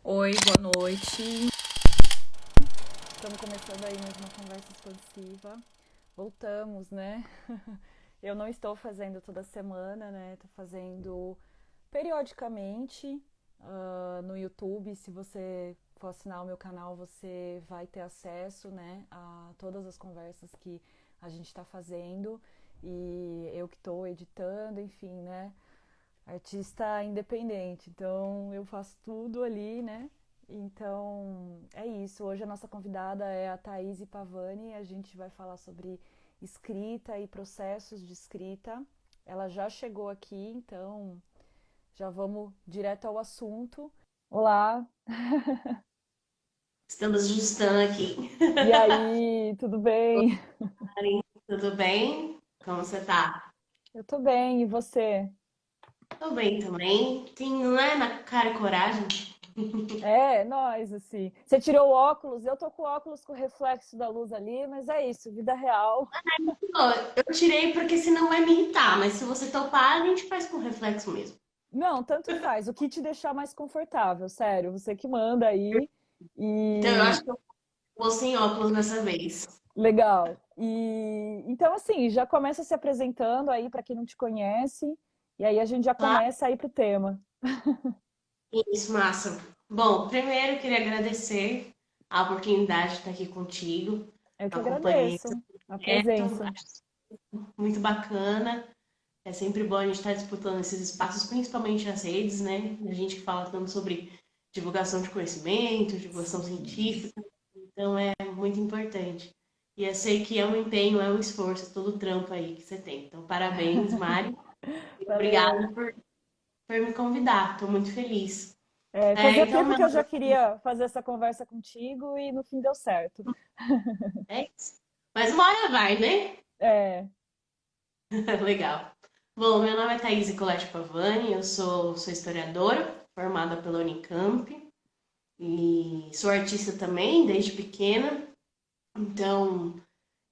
Oi, boa noite. Estamos começando aí mais uma conversa expansiva. Voltamos, né? Eu não estou fazendo toda semana, né? Estou fazendo periodicamente no YouTube. Se você for assinar o meu canal, você vai ter acesso, né, a todas as conversas que a gente está fazendo. E eu que estou editando, enfim, né? Artista independente, então eu faço tudo ali, né? Então é isso. Hoje a nossa convidada é a Thaís Pavani. A gente vai falar sobre escrita e processos de escrita. Ela já chegou aqui, então já vamos direto ao assunto. Olá, Estamos ajustando aqui. e aí, tudo bem? Mari, tudo bem? Como você tá? Eu tô bem, e você? Tô bem também. Tem, não é na cara e coragem. É, nós, assim. Você tirou o óculos, eu tô com o óculos com o reflexo da luz ali, mas é isso, vida real. Ó, eu tirei porque senão vai me irritar, mas se você topar, a gente faz com reflexo mesmo. Não, tanto faz. O que te deixar mais confortável, sério. Você que manda aí. Então eu E acho que eu vou sem óculos dessa vez. legal. E então assim, já começa se apresentando aí para quem não te conhece, e aí a gente já Claro, começa aí pro tema. isso, massa. Bom, primeiro eu queria agradecer a oportunidade de estar aqui contigo. Eu que Eu acompanhei agradeço a o projeto, presença. acho muito bacana. É sempre bom a gente estar disputando esses espaços, principalmente nas redes, né? A gente que fala tanto sobre divulgação de conhecimento, divulgação científica, então é muito importante. E eu sei que é um empenho, é um esforço, todo o trampo aí que você tem. Então, parabéns, Mari, e Valeu. obrigada por me convidar, estou muito feliz. É, É, fazia então, tempo meu que eu nome já queria fazer essa conversa contigo e no fim deu certo. é isso. Mas uma hora vai, né? É, Legal. Bom, meu nome é Thaís Colette Pavani, eu sou historiadora, formada pela Unicamp. E sou artista também, desde pequena. Então,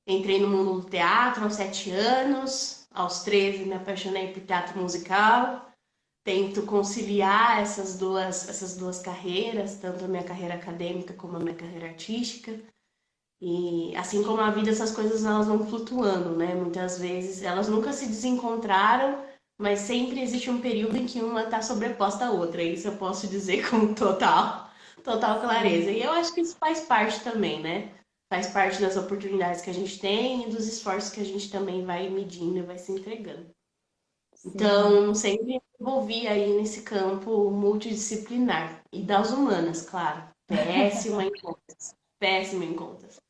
entrei no mundo do teatro aos 7 anos. Aos 13, me apaixonei por teatro musical. Tento conciliar essas duas carreiras, tanto a minha carreira acadêmica como a minha carreira artística. E assim como a vida, essas coisas elas vão flutuando, né? Muitas vezes elas nunca se desencontraram, mas sempre existe um período em que uma está sobreposta à outra. Isso eu posso dizer com total clareza. sim, E eu acho que isso faz parte também, né? Faz parte das oportunidades que a gente tem e dos esforços que a gente também vai medindo e vai se entregando. sim. Então, sempre me envolvi aí nesse campo multidisciplinar e das humanas, claro. Péssima em contas. Péssima em contas.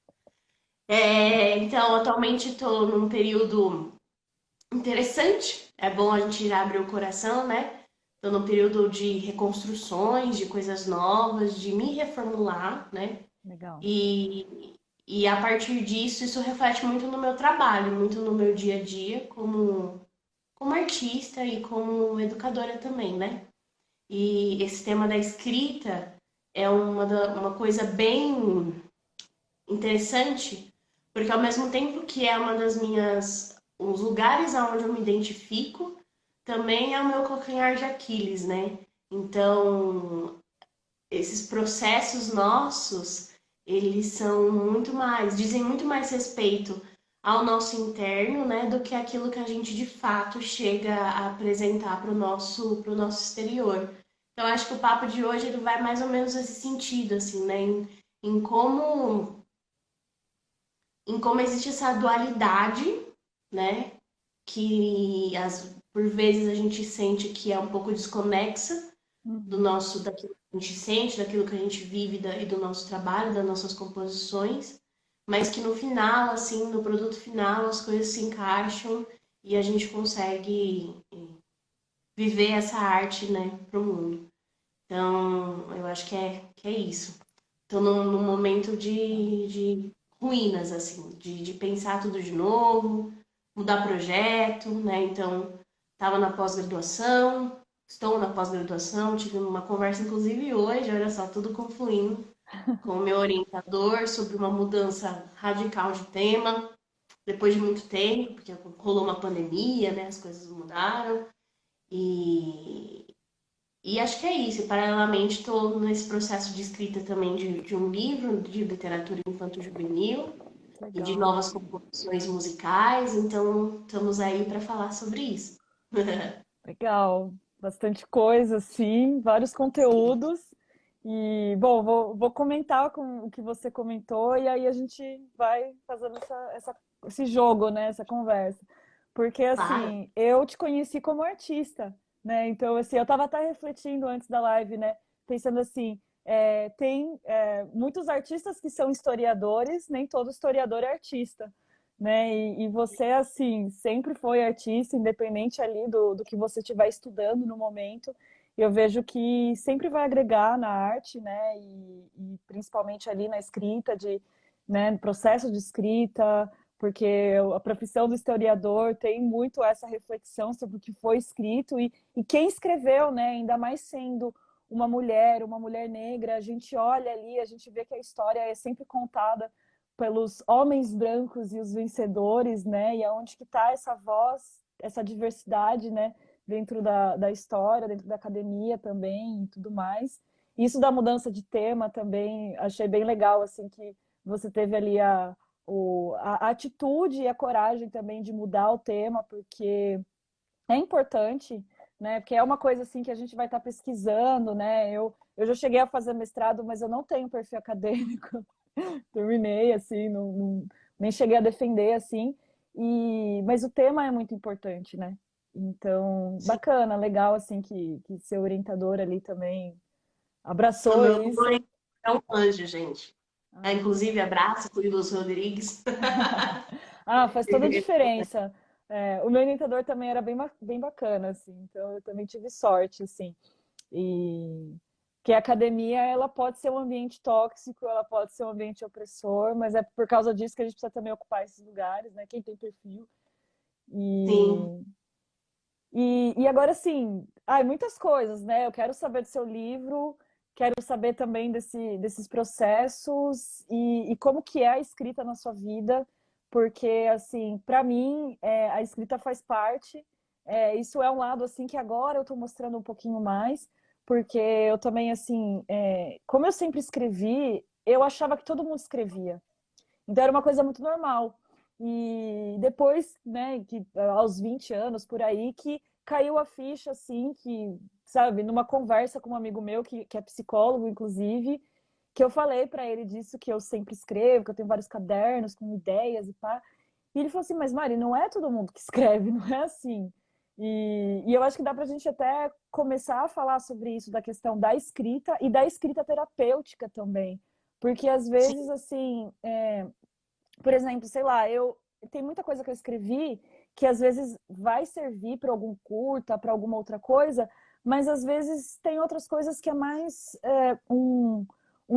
Então, atualmente estou num período interessante. É bom a gente já abrir o coração, né? Estou num período de reconstruções, de coisas novas, de me reformular, né? Legal. E a partir disso, isso reflete muito no meu trabalho, muito no meu dia a dia como artista e como educadora também, né? E esse tema da escrita é uma coisa bem interessante, porque ao mesmo tempo que é uma das minhas os lugares aonde eu me identifico, também é o meu calcanhar de Aquiles, né? Então, esses processos nossos, eles são muito mais, dizem muito mais respeito ao nosso interno, né, do que aquilo que a gente de fato chega a apresentar para o nosso exterior. Então, acho que o papo de hoje ele vai mais ou menos nesse sentido, assim, né, em como existe essa dualidade, né? Que por vezes a gente sente que é um pouco desconexa Uhum. daquilo que a gente sente, daquilo que a gente vive e do nosso trabalho, das nossas composições, mas que no final, assim, no produto final, as coisas se encaixam e a gente consegue viver essa arte, né, pro mundo. Então, eu acho que é isso. Tô num momento de ruínas, assim, de pensar tudo de novo, mudar projeto, né? Então, estava na pós-graduação, estou na pós-graduação, tive uma conversa, inclusive hoje, olha só, tudo confluindo com o meu orientador sobre uma mudança radical de tema, depois de muito tempo, porque rolou uma pandemia, né? As coisas mudaram. E, E acho que é isso. Paralelamente, estou nesse processo de escrita também de um livro de literatura infanto-juvenil e de Legal. novas composições musicais. Então, estamos aí para falar sobre isso. Legal, bastante coisa, sim, vários Sim, conteúdos. E, bom, vou comentar com o que você comentou e aí a gente vai fazendo esse jogo, né, essa conversa. Porque, claro. assim, eu te conheci como artista, né? Então, assim, eu estava até refletindo antes da live, né? Pensando assim, tem muitos artistas que são historiadores, nem todo historiador é artista, né? E você, assim, sempre foi artista, independente ali do que você estiver estudando no momento. Eu vejo que sempre vai agregar na arte, né? E principalmente ali na escrita, né, no processo de escrita, porque a profissão do historiador tem muito essa reflexão sobre o que foi escrito e quem escreveu, né? Ainda mais sendo uma mulher negra, a gente olha ali, a gente vê que a história é sempre contada pelos homens brancos e os vencedores, né? E aonde que está essa voz, essa diversidade, né? Dentro da história, dentro da academia também e tudo mais. Isso da mudança de tema também, achei bem legal, assim, que você teve ali a atitude e a coragem também de mudar o tema, porque é importante, né? Porque é uma coisa assim que a gente vai estar pesquisando, né? Eu já cheguei a fazer mestrado, mas eu não tenho perfil acadêmico. Terminei, assim, nem cheguei a defender, assim. Mas o tema é muito importante, né? Então, Sim. bacana, legal, assim, que seu orientador ali também O abraçou meu isso. mãe é um anjo, gente. É, Ah, inclusive, abraço, Curilos Rodrigues. ah, faz toda a diferença. O meu orientador também era bem bacana, assim, então eu também tive sorte, assim. E que a academia ela pode ser um ambiente tóxico, ela pode ser um ambiente opressor, mas é por causa disso que a gente precisa também ocupar esses lugares, né? Quem tem perfil. Sim, E, e agora sim, muitas coisas, né? Eu quero saber do seu livro, quero saber também desses processos e como que é a escrita na sua vida, porque assim, para mim, a escrita faz parte. Isso é um lado assim que agora eu estou mostrando um pouquinho mais, porque eu também assim, como eu sempre escrevi, eu achava que todo mundo escrevia. Então era uma coisa muito normal. E depois, né, que aos 20 anos por aí, que caiu a ficha, assim, que, sabe, numa conversa com um amigo meu, que é psicólogo, inclusive, que eu falei para ele disso, que eu sempre escrevo, que eu tenho vários cadernos com ideias e pá. E ele falou assim: Mas Mari, não é todo mundo que escreve, não é assim. E eu acho que dá para a gente até começar a falar sobre isso, da questão da escrita e da escrita terapêutica também. Porque às sim, vezes, assim, por exemplo, sei lá, eu tem muita coisa que eu escrevi que às vezes vai servir para algum curta, para alguma outra coisa, mas às vezes tem outras coisas que é mais um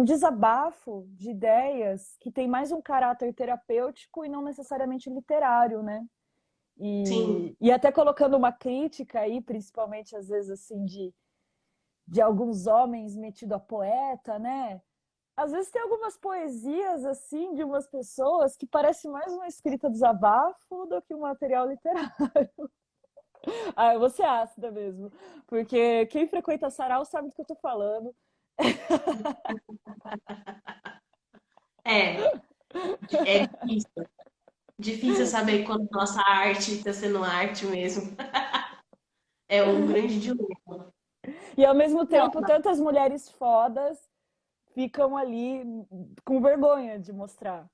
desabafo de ideias que tem mais um caráter terapêutico e não necessariamente literário, né? sim. E até colocando uma crítica aí, principalmente às vezes assim de alguns homens metido a poeta, né? Às vezes tem algumas poesias assim de umas pessoas que parece mais uma escrita desabafo do que um material literário. Ah, eu vou ser ácida mesmo, porque quem frequenta sarau sabe do que eu tô falando. É, é difícil. Difícil saber quando nossa arte está sendo arte mesmo. É um grande dilema. E ao mesmo Não, tempo, tantas mulheres fodas ficam ali com vergonha de mostrar.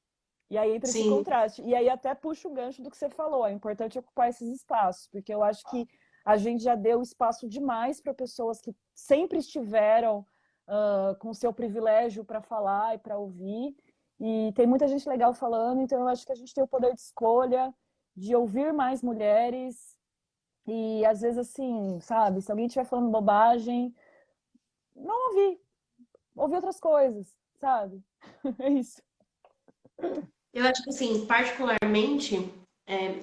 E aí entra esse sim, contraste. E aí até puxa o gancho do que você falou. É importante ocupar esses espaços, porque eu acho que a gente já deu espaço demais para pessoas que sempre estiveram com o seu privilégio para falar e para ouvir. E tem muita gente legal falando, então eu acho que a gente tem o poder de escolha, de ouvir mais mulheres. E às vezes, assim, sabe, se alguém estiver falando bobagem, não ouvir outras coisas, sabe? É isso. eu acho que assim, particularmente,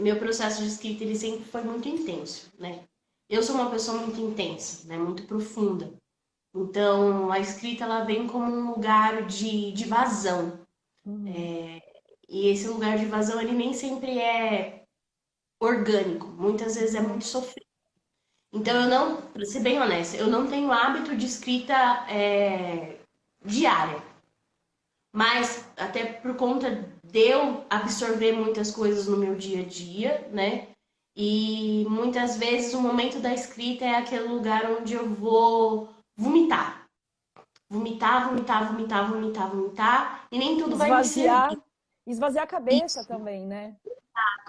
meu processo de escrita ele sempre foi muito intenso, né? Eu sou uma pessoa muito intensa, né? Muito profunda. Então, a escrita ela vem como um lugar de vazão. Uhum. E esse lugar de vazão ele nem sempre é orgânico. Muitas vezes é muito sofrido. Então eu não, pra ser bem honesta, eu não tenho hábito de escrita diária. Mas até por conta de eu absorver muitas coisas no meu dia a dia, né? E muitas vezes o momento da escrita é aquele lugar onde eu vou vomitar. Vomitar, vomitar, vomitar, vomitar, vomitar. E nem tudo vai me servir. Esvaziar, esvaziar a cabeça Isso, também, né?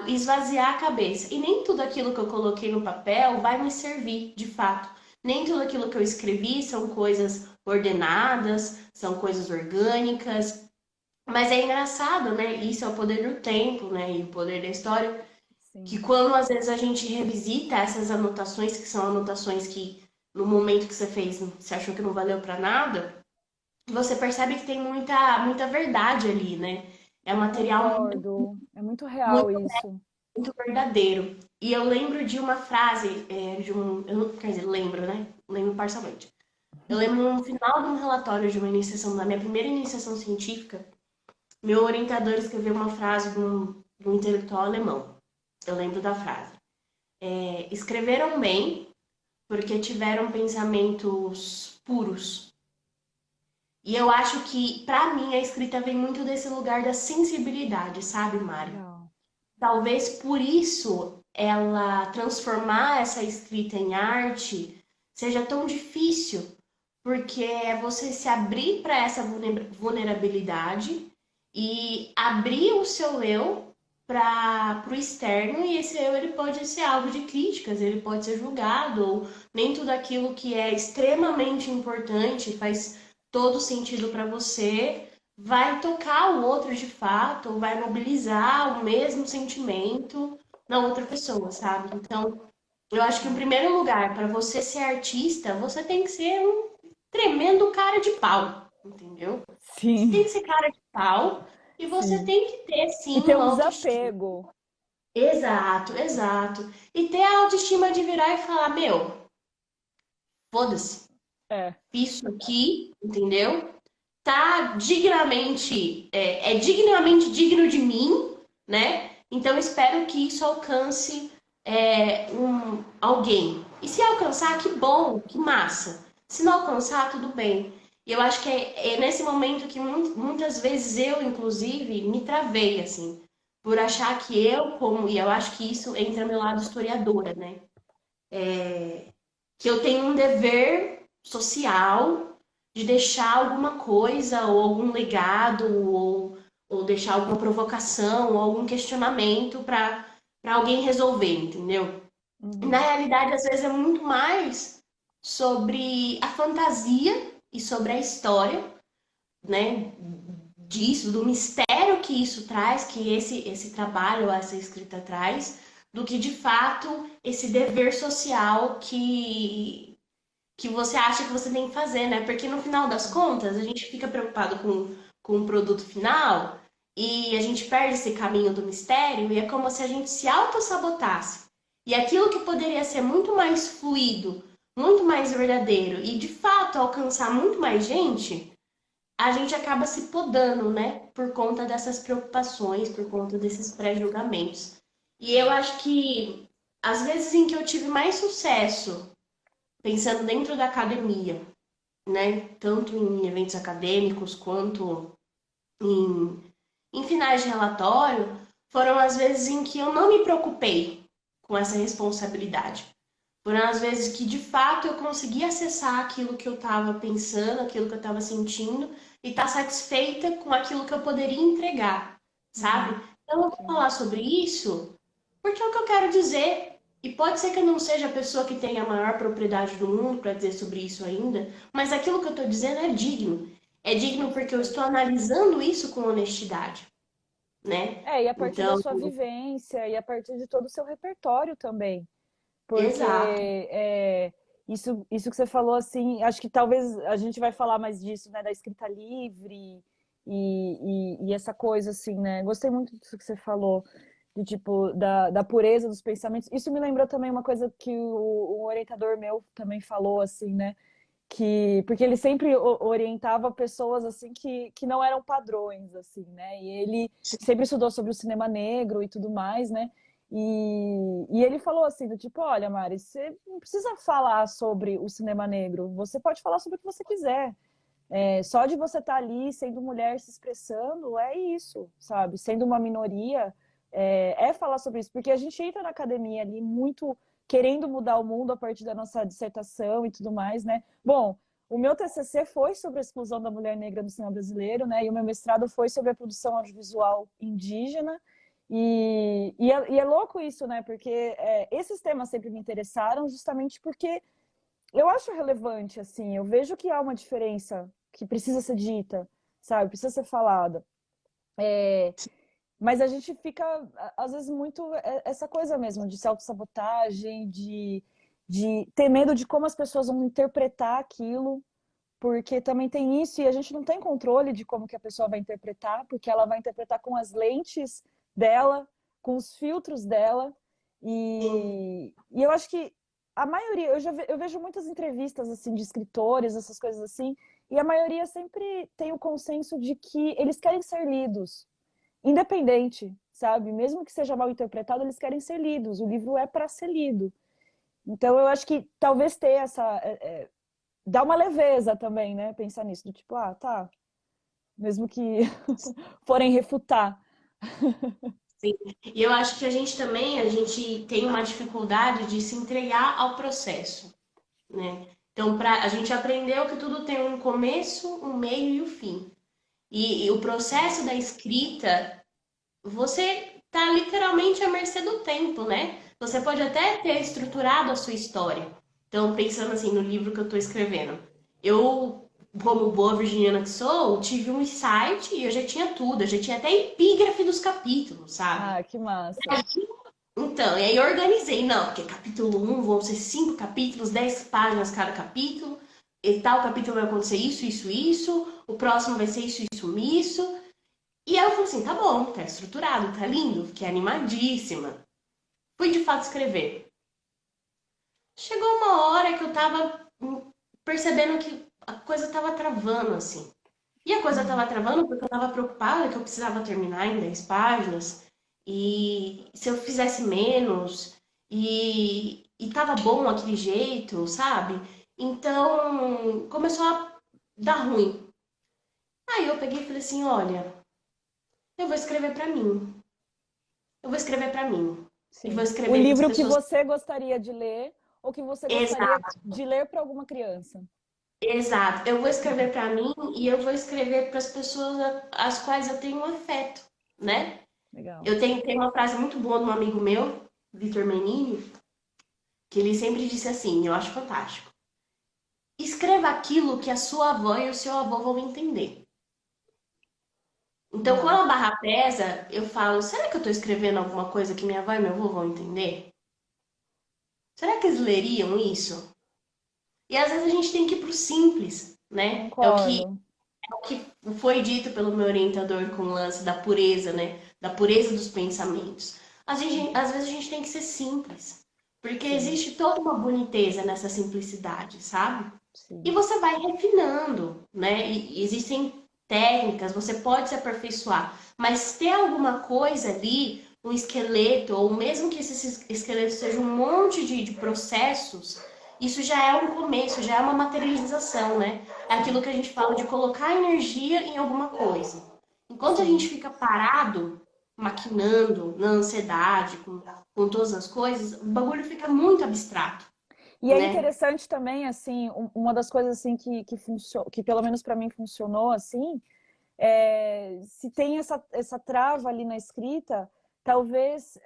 esvaziar a cabeça. E nem tudo aquilo que eu coloquei no papel vai me servir, de fato. Nem tudo aquilo que eu escrevi são coisas ordenadas, são coisas orgânicas. Mas é engraçado, né? Isso é o poder do tempo, né? E o poder da história. Que Sim. quando às vezes a gente revisita essas anotações, que são anotações que no momento que você fez, você achou que não valeu para nada, você percebe que tem muita verdade ali, né? É um material muito, Concordo. É muito real muito, isso. muito verdadeiro. E eu lembro de uma frase, de um. Eu não, quer dizer, lembro, né? Lembro parcialmente. Eu lembro no final de um relatório de uma iniciação, da minha primeira iniciação científica, meu orientador escreveu uma frase de um intelectual alemão. Eu lembro da frase. Escreveram bem porque tiveram pensamentos puros. E eu acho que, para mim, a escrita vem muito desse lugar da sensibilidade, sabe, Mari? Legal. Talvez por isso ela transformar essa escrita em arte seja tão difícil, porque é você se abrir para essa vulnerabilidade e abrir o seu eu para o externo, e esse eu ele pode ser alvo de críticas, ele pode ser julgado, ou nem tudo aquilo que é extremamente importante faz todo sentido para você vai tocar o outro de fato, ou vai mobilizar o mesmo sentimento na outra pessoa, sabe? Então, eu acho que em primeiro lugar, para você ser artista, você tem que ser um tremendo cara de pau, entendeu? Você tem Sim, que ser cara de pau e você sim. tem que ter, E sim, ter uma um autoestima. desapego. Exato, exato. E ter a autoestima de virar e falar, meu, foda-se, É, isso aqui, entendeu? Tá dignamente, é dignamente digno de mim, né? Então espero que isso alcance alguém. E se alcançar, que bom, que massa. Se não alcançar, tudo bem. E eu acho que é nesse momento que muitas vezes eu, inclusive, me travei, assim, por achar que e eu acho que isso entra no meu lado historiadora, né? Que eu tenho um dever social de deixar alguma coisa, ou algum legado, ou deixar alguma provocação, ou algum questionamento para alguém resolver, entendeu? Na uhum, realidade, às vezes é muito mais sobre a fantasia e sobre a história, né? Disso, do mistério que isso traz, que esse trabalho, essa escrita traz, do que de fato esse dever social que você acha que você tem que fazer, né? Porque no final das contas, a gente fica preocupado com o produto final e a gente perde esse caminho do mistério e é como se a gente se auto-sabotasse. E aquilo que poderia ser muito mais fluido, muito mais verdadeiro e de fato alcançar muito mais gente, a gente acaba se podando, né? Por conta dessas preocupações, por conta desses pré-julgamentos. E eu acho que as vezes em que eu tive mais sucesso pensando dentro da academia, né? Tanto em eventos acadêmicos quanto em, em finais de relatório, foram as vezes em que eu não me preocupei com essa responsabilidade. Foram as vezes que de fato eu consegui acessar aquilo que eu estava pensando, aquilo que eu estava sentindo e estar satisfeita com aquilo que eu poderia entregar, sabe? uhum, Então eu vou sim. falar sobre isso porque é o que eu quero dizer. E pode ser que eu não seja a pessoa que tenha a maior propriedade do mundo para dizer sobre isso ainda, mas aquilo que eu estou dizendo é digno. É digno porque eu estou analisando isso com honestidade, né? É, e a partir da Então, sua vivência e a partir de todo o seu repertório também. Porque exato. isso que você falou, assim, acho que talvez a gente vai falar mais disso, né, da escrita livre e essa coisa, assim, né? Gostei muito disso que você falou, de tipo, da pureza dos pensamentos. Isso me lembrou também uma coisa que o orientador meu também falou, assim, né? Porque ele sempre orientava pessoas, assim, que não eram padrões, assim, né? E ele sempre estudou sobre o cinema negro e tudo mais, né? E ele falou assim, do tipo, olha, Mari, você não precisa falar sobre o cinema negro, você pode falar sobre o que você quiser. Só de você estar ali sendo mulher se expressando, é isso, sabe? Sendo uma minoria, falar sobre isso. Porque a gente entra na academia ali muito querendo mudar o mundo a partir da nossa dissertação e tudo mais, né? Bom, o meu TCC foi sobre a exclusão da mulher negra no cinema brasileiro, né? E o meu mestrado foi sobre a produção audiovisual indígena. E é louco isso, né? Porque esses temas sempre me interessaram justamente porque eu acho relevante, assim. Eu vejo que há uma diferença que precisa ser dita, sabe? Precisa ser falada. Mas a gente fica, às vezes, muito essa coisa mesmo de se autossabotagem, de ter medo de como as pessoas vão interpretar aquilo, porque também tem isso, e a gente não tem controle de como que a pessoa vai interpretar, porque ela vai interpretar com as lentes dela, com os filtros dela, e eu acho que a maioria, eu vejo muitas entrevistas assim de escritores, essas coisas assim, e a maioria sempre tem o consenso de que eles querem ser lidos, independente, sabe? Mesmo que seja mal interpretado, eles querem ser lidos, o livro é para ser lido. Então eu acho que talvez ter dá uma leveza também, né? Pensar nisso, do tipo, tá, mesmo que forem refutar. Sim. E eu acho que a gente também, a gente tem uma dificuldade de se entregar ao processo, né? Então, a gente aprendeu que tudo tem um começo, um meio e um fim. E o processo da escrita, você tá literalmente à mercê do tempo, né? Você pode até ter estruturado a sua história. Então, pensando assim no livro que eu tô escrevendo, eu, como boa virginiana que sou, tive um insight e eu já tinha tudo, eu já tinha até epígrafe dos capítulos, sabe? Ah, que massa. Então, e aí eu organizei, não, porque capítulo um vão ser 5 capítulos, 10 páginas cada capítulo, e tal capítulo vai acontecer isso, isso, isso, o próximo vai ser isso, isso, isso. E aí eu falei assim, tá bom, tá estruturado, tá lindo, fiquei animadíssima. Fui de fato escrever. Chegou uma hora que eu tava percebendo que a coisa tava travando, assim. E a coisa tava travando porque eu tava preocupada que eu precisava terminar em 10 páginas. E se eu fizesse menos, e tava bom aquele jeito, sabe? Então começou a dar ruim. Aí eu peguei e falei assim: olha, eu vou escrever pra mim. Eu vou escrever pra mim. E vou Sim. O escrever para as livro que pessoas. você gostaria de ler ou que você gostaria Exato, de ler para alguma criança. exato. Eu vou escrever pra mim e eu vou escrever para as pessoas às quais eu tenho um afeto, né? Legal. Tem uma frase muito boa de um amigo meu, Vitor Menini, que ele sempre disse assim, eu acho fantástico. Escreva aquilo que a sua avó e o seu avô vão entender. Então, quando Boa. a barra pesa, eu falo, será que eu estou escrevendo alguma coisa que minha avó e meu avô vão entender? Será que eles leriam isso? E às vezes a gente tem que ir pro simples, né? Concordo. É o que foi dito pelo meu orientador com o lance da pureza, né? Da pureza dos pensamentos. Às vezes a gente tem que ser simples, porque Sim, existe toda uma boniteza nessa simplicidade, sabe? E sim. você vai refinando, né? E existem técnicas, você pode se aperfeiçoar, mas ter alguma coisa ali, um esqueleto, ou mesmo que esse esqueleto seja um monte de processos, isso já é um começo, já é uma materialização, né? É Sim, aquilo que a gente fala de colocar energia em alguma coisa. Enquanto a gente sim. fica parado, maquinando, na ansiedade, com todas as coisas, o bagulho fica muito abstrato, E é né? interessante também, assim, uma das coisas assim que pelo menos para mim funcionou assim, se tem essa trava ali na escrita, talvez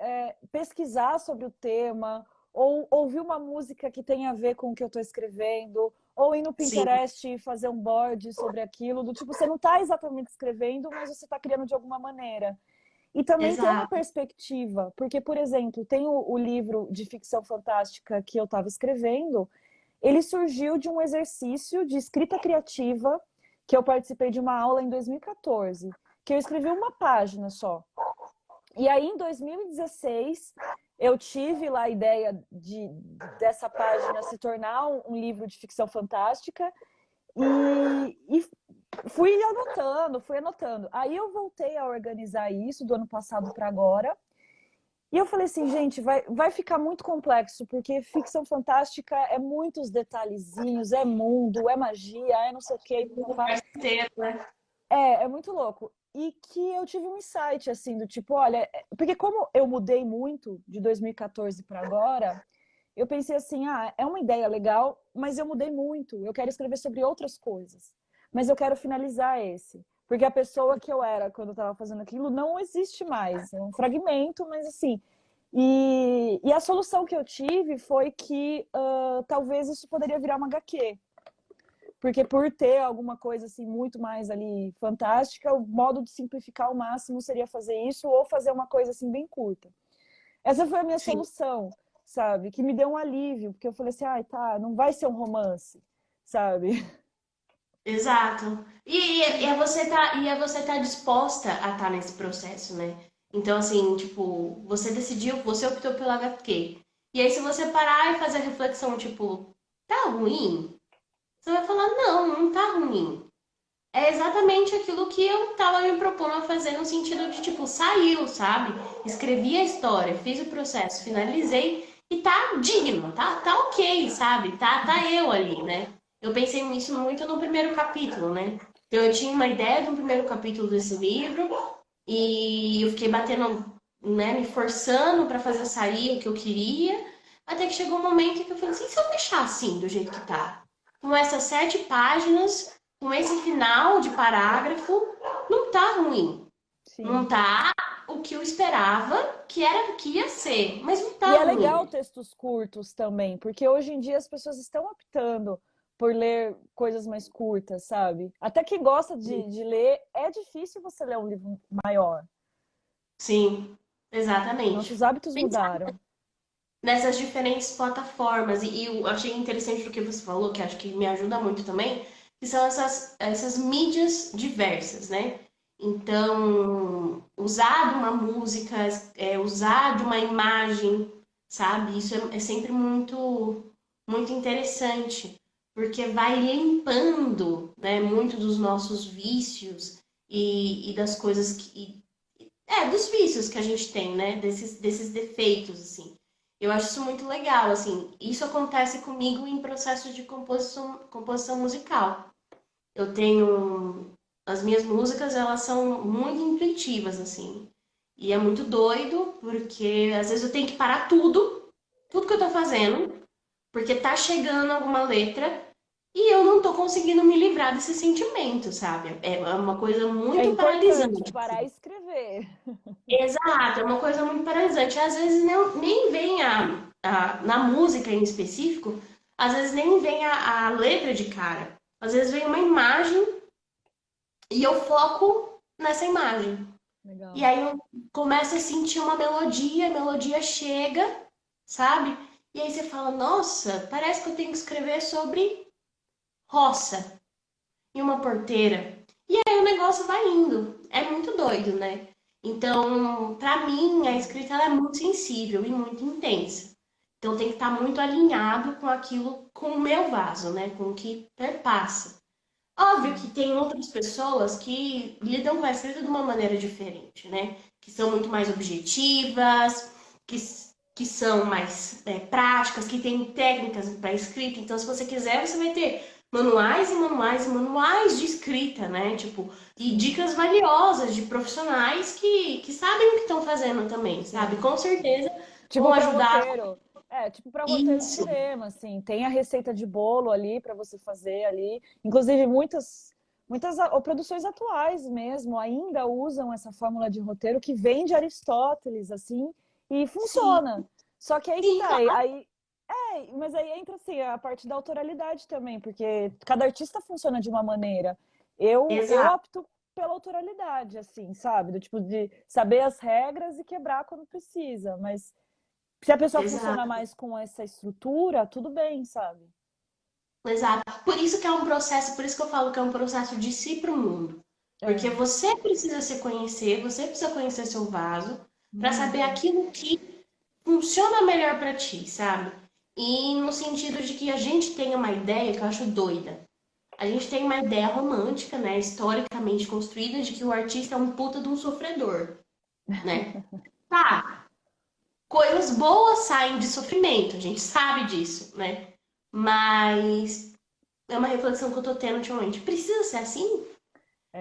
pesquisar sobre o tema, ou ouvir uma música que tenha a ver com o que eu estou escrevendo, ou ir no Sim, Pinterest e fazer um board sobre aquilo, do tipo, você não está exatamente escrevendo, mas você está criando de alguma maneira. E também ter uma exato. perspectiva, porque, por exemplo, tem o livro de ficção fantástica que eu estava escrevendo, ele surgiu de um exercício de escrita criativa que eu participei de uma aula em 2014, que eu escrevi uma página só. E aí, em 2016, eu tive lá a ideia dessa página se tornar um livro de ficção fantástica e fui anotando. Aí eu voltei a organizar isso do ano passado para agora E eu falei assim, gente, vai ficar muito complexo, porque ficção fantástica é muitos detalhezinhos, é mundo, é magia, é não sei o quê. Parceiro, né? É muito louco. E que eu tive um insight, assim, do tipo, olha, porque como eu mudei muito de 2014 para agora, eu pensei assim, é uma ideia legal, mas eu mudei muito. Eu quero escrever sobre outras coisas. Mas eu quero finalizar esse. Porque a pessoa que eu era quando eu estava fazendo aquilo não existe mais. É um fragmento, mas assim. E a solução que eu tive foi que talvez isso poderia virar uma HQ. Porque por ter alguma coisa assim muito mais ali fantástica, o modo de simplificar ao máximo seria fazer isso ou fazer uma coisa assim bem curta. Essa foi a minha Sim, solução, sabe? Que me deu um alívio, porque eu falei assim, ai, tá, não vai ser um romance, sabe? exato. E é você tá disposta a estar nesse processo, né? Então, assim, tipo, você decidiu, você optou pelo HQ. E aí, se você parar e fazer a reflexão, tipo, tá ruim? Você vai falar, não, não tá ruim. É exatamente aquilo que eu tava me propondo a fazer no sentido de, tipo, saiu, sabe? Escrevi a história, fiz o processo, finalizei e tá digno, tá ok, sabe? Tá eu ali, né? Eu pensei nisso muito no primeiro capítulo, né? Então eu tinha uma ideia do primeiro capítulo desse livro e eu fiquei batendo, né, me forçando pra fazer sair o que eu queria, até que chegou um momento em que eu falei assim, e se eu deixar assim, do jeito que tá? Com essas 7 páginas, com esse final de parágrafo, não tá ruim. Não Sim. tá o que eu esperava que era que ia ser, mas não E tá é legal ruim. textos curtos também, porque hoje em dia as pessoas estão optando por ler coisas mais curtas, sabe? Até quem gosta de ler, é difícil você ler um livro maior. Sim, exatamente. Nossos hábitos mudaram. Nessas diferentes plataformas. E eu achei interessante o que você falou, que acho que me ajuda muito também, que são essas mídias diversas, né? Então, usar de uma música, usar de uma imagem, sabe? Isso é sempre muito interessante, porque vai limpando, né, muito dos nossos vícios e das coisas dos vícios que a gente tem, né? Desses defeitos, assim. Eu acho isso muito legal, assim. Isso acontece comigo em processos de composição musical. Eu tenho... As minhas músicas, elas são muito intuitivas, assim. E é muito doido, porque às vezes eu tenho que parar tudo que eu tô fazendo, porque tá chegando alguma letra e eu não tô conseguindo me livrar desse sentimento, sabe? É uma coisa É muito importante paralisante. parar e escrever. Exato, é uma coisa muito paralisante. Às vezes nem vem na música em específico, às vezes nem vem a letra de cara. Às vezes vem uma imagem e eu foco nessa imagem. E Legal. aí eu começo a sentir uma melodia, a melodia chega, sabe? E aí você fala, nossa, parece que eu tenho que escrever sobre roça e uma porteira. E aí o negócio vai indo. É muito doido, né? Então, pra mim, a escrita ela é muito sensível e muito intensa. Então tem que estar muito alinhado com aquilo, com o meu vaso, né? Com o que perpassa. Óbvio que Sim. tem outras pessoas que lidam com a escrita de uma maneira diferente, né? Que são muito mais objetivas, que, que são mais práticas, que têm técnicas para escrita. Então, se você quiser, você vai ter manuais e manuais e manuais de escrita, né? Tipo, e Sim. dicas valiosas de profissionais que sabem o que estão fazendo também, sabe? Sim. Com certeza vão Tipo para ajudar roteiro. Tipo para roteiro de isso. cinema, assim, tem a receita de bolo ali para você fazer ali. Inclusive muitas produções atuais mesmo ainda usam essa fórmula de roteiro que vem de Aristóteles, assim, e Sim, funciona. Só que aí que sim, tá, claro. mas aí entra assim a parte da autoralidade também, porque cada artista funciona de uma maneira. Eu Exato, opto pela autoralidade, assim, sabe? Do tipo de saber as regras e quebrar quando precisa, mas se a pessoa funciona exato. mais com essa estrutura, tudo bem, sabe? Exato. Por isso que é um processo, por isso que eu falo que é um processo de si para o mundo. Porque É, você precisa se conhecer, você precisa conhecer seu vaso para saber muito. aquilo que funciona melhor para ti, sabe? E no sentido de que a gente tenha uma ideia que eu acho doida. A gente tem uma ideia romântica, né, historicamente construída de que o artista é um puta de um sofredor, né? Tá, coisas boas saem de sofrimento, a gente sabe disso, né? Mas é uma reflexão que eu tô tendo ultimamente. Precisa ser assim?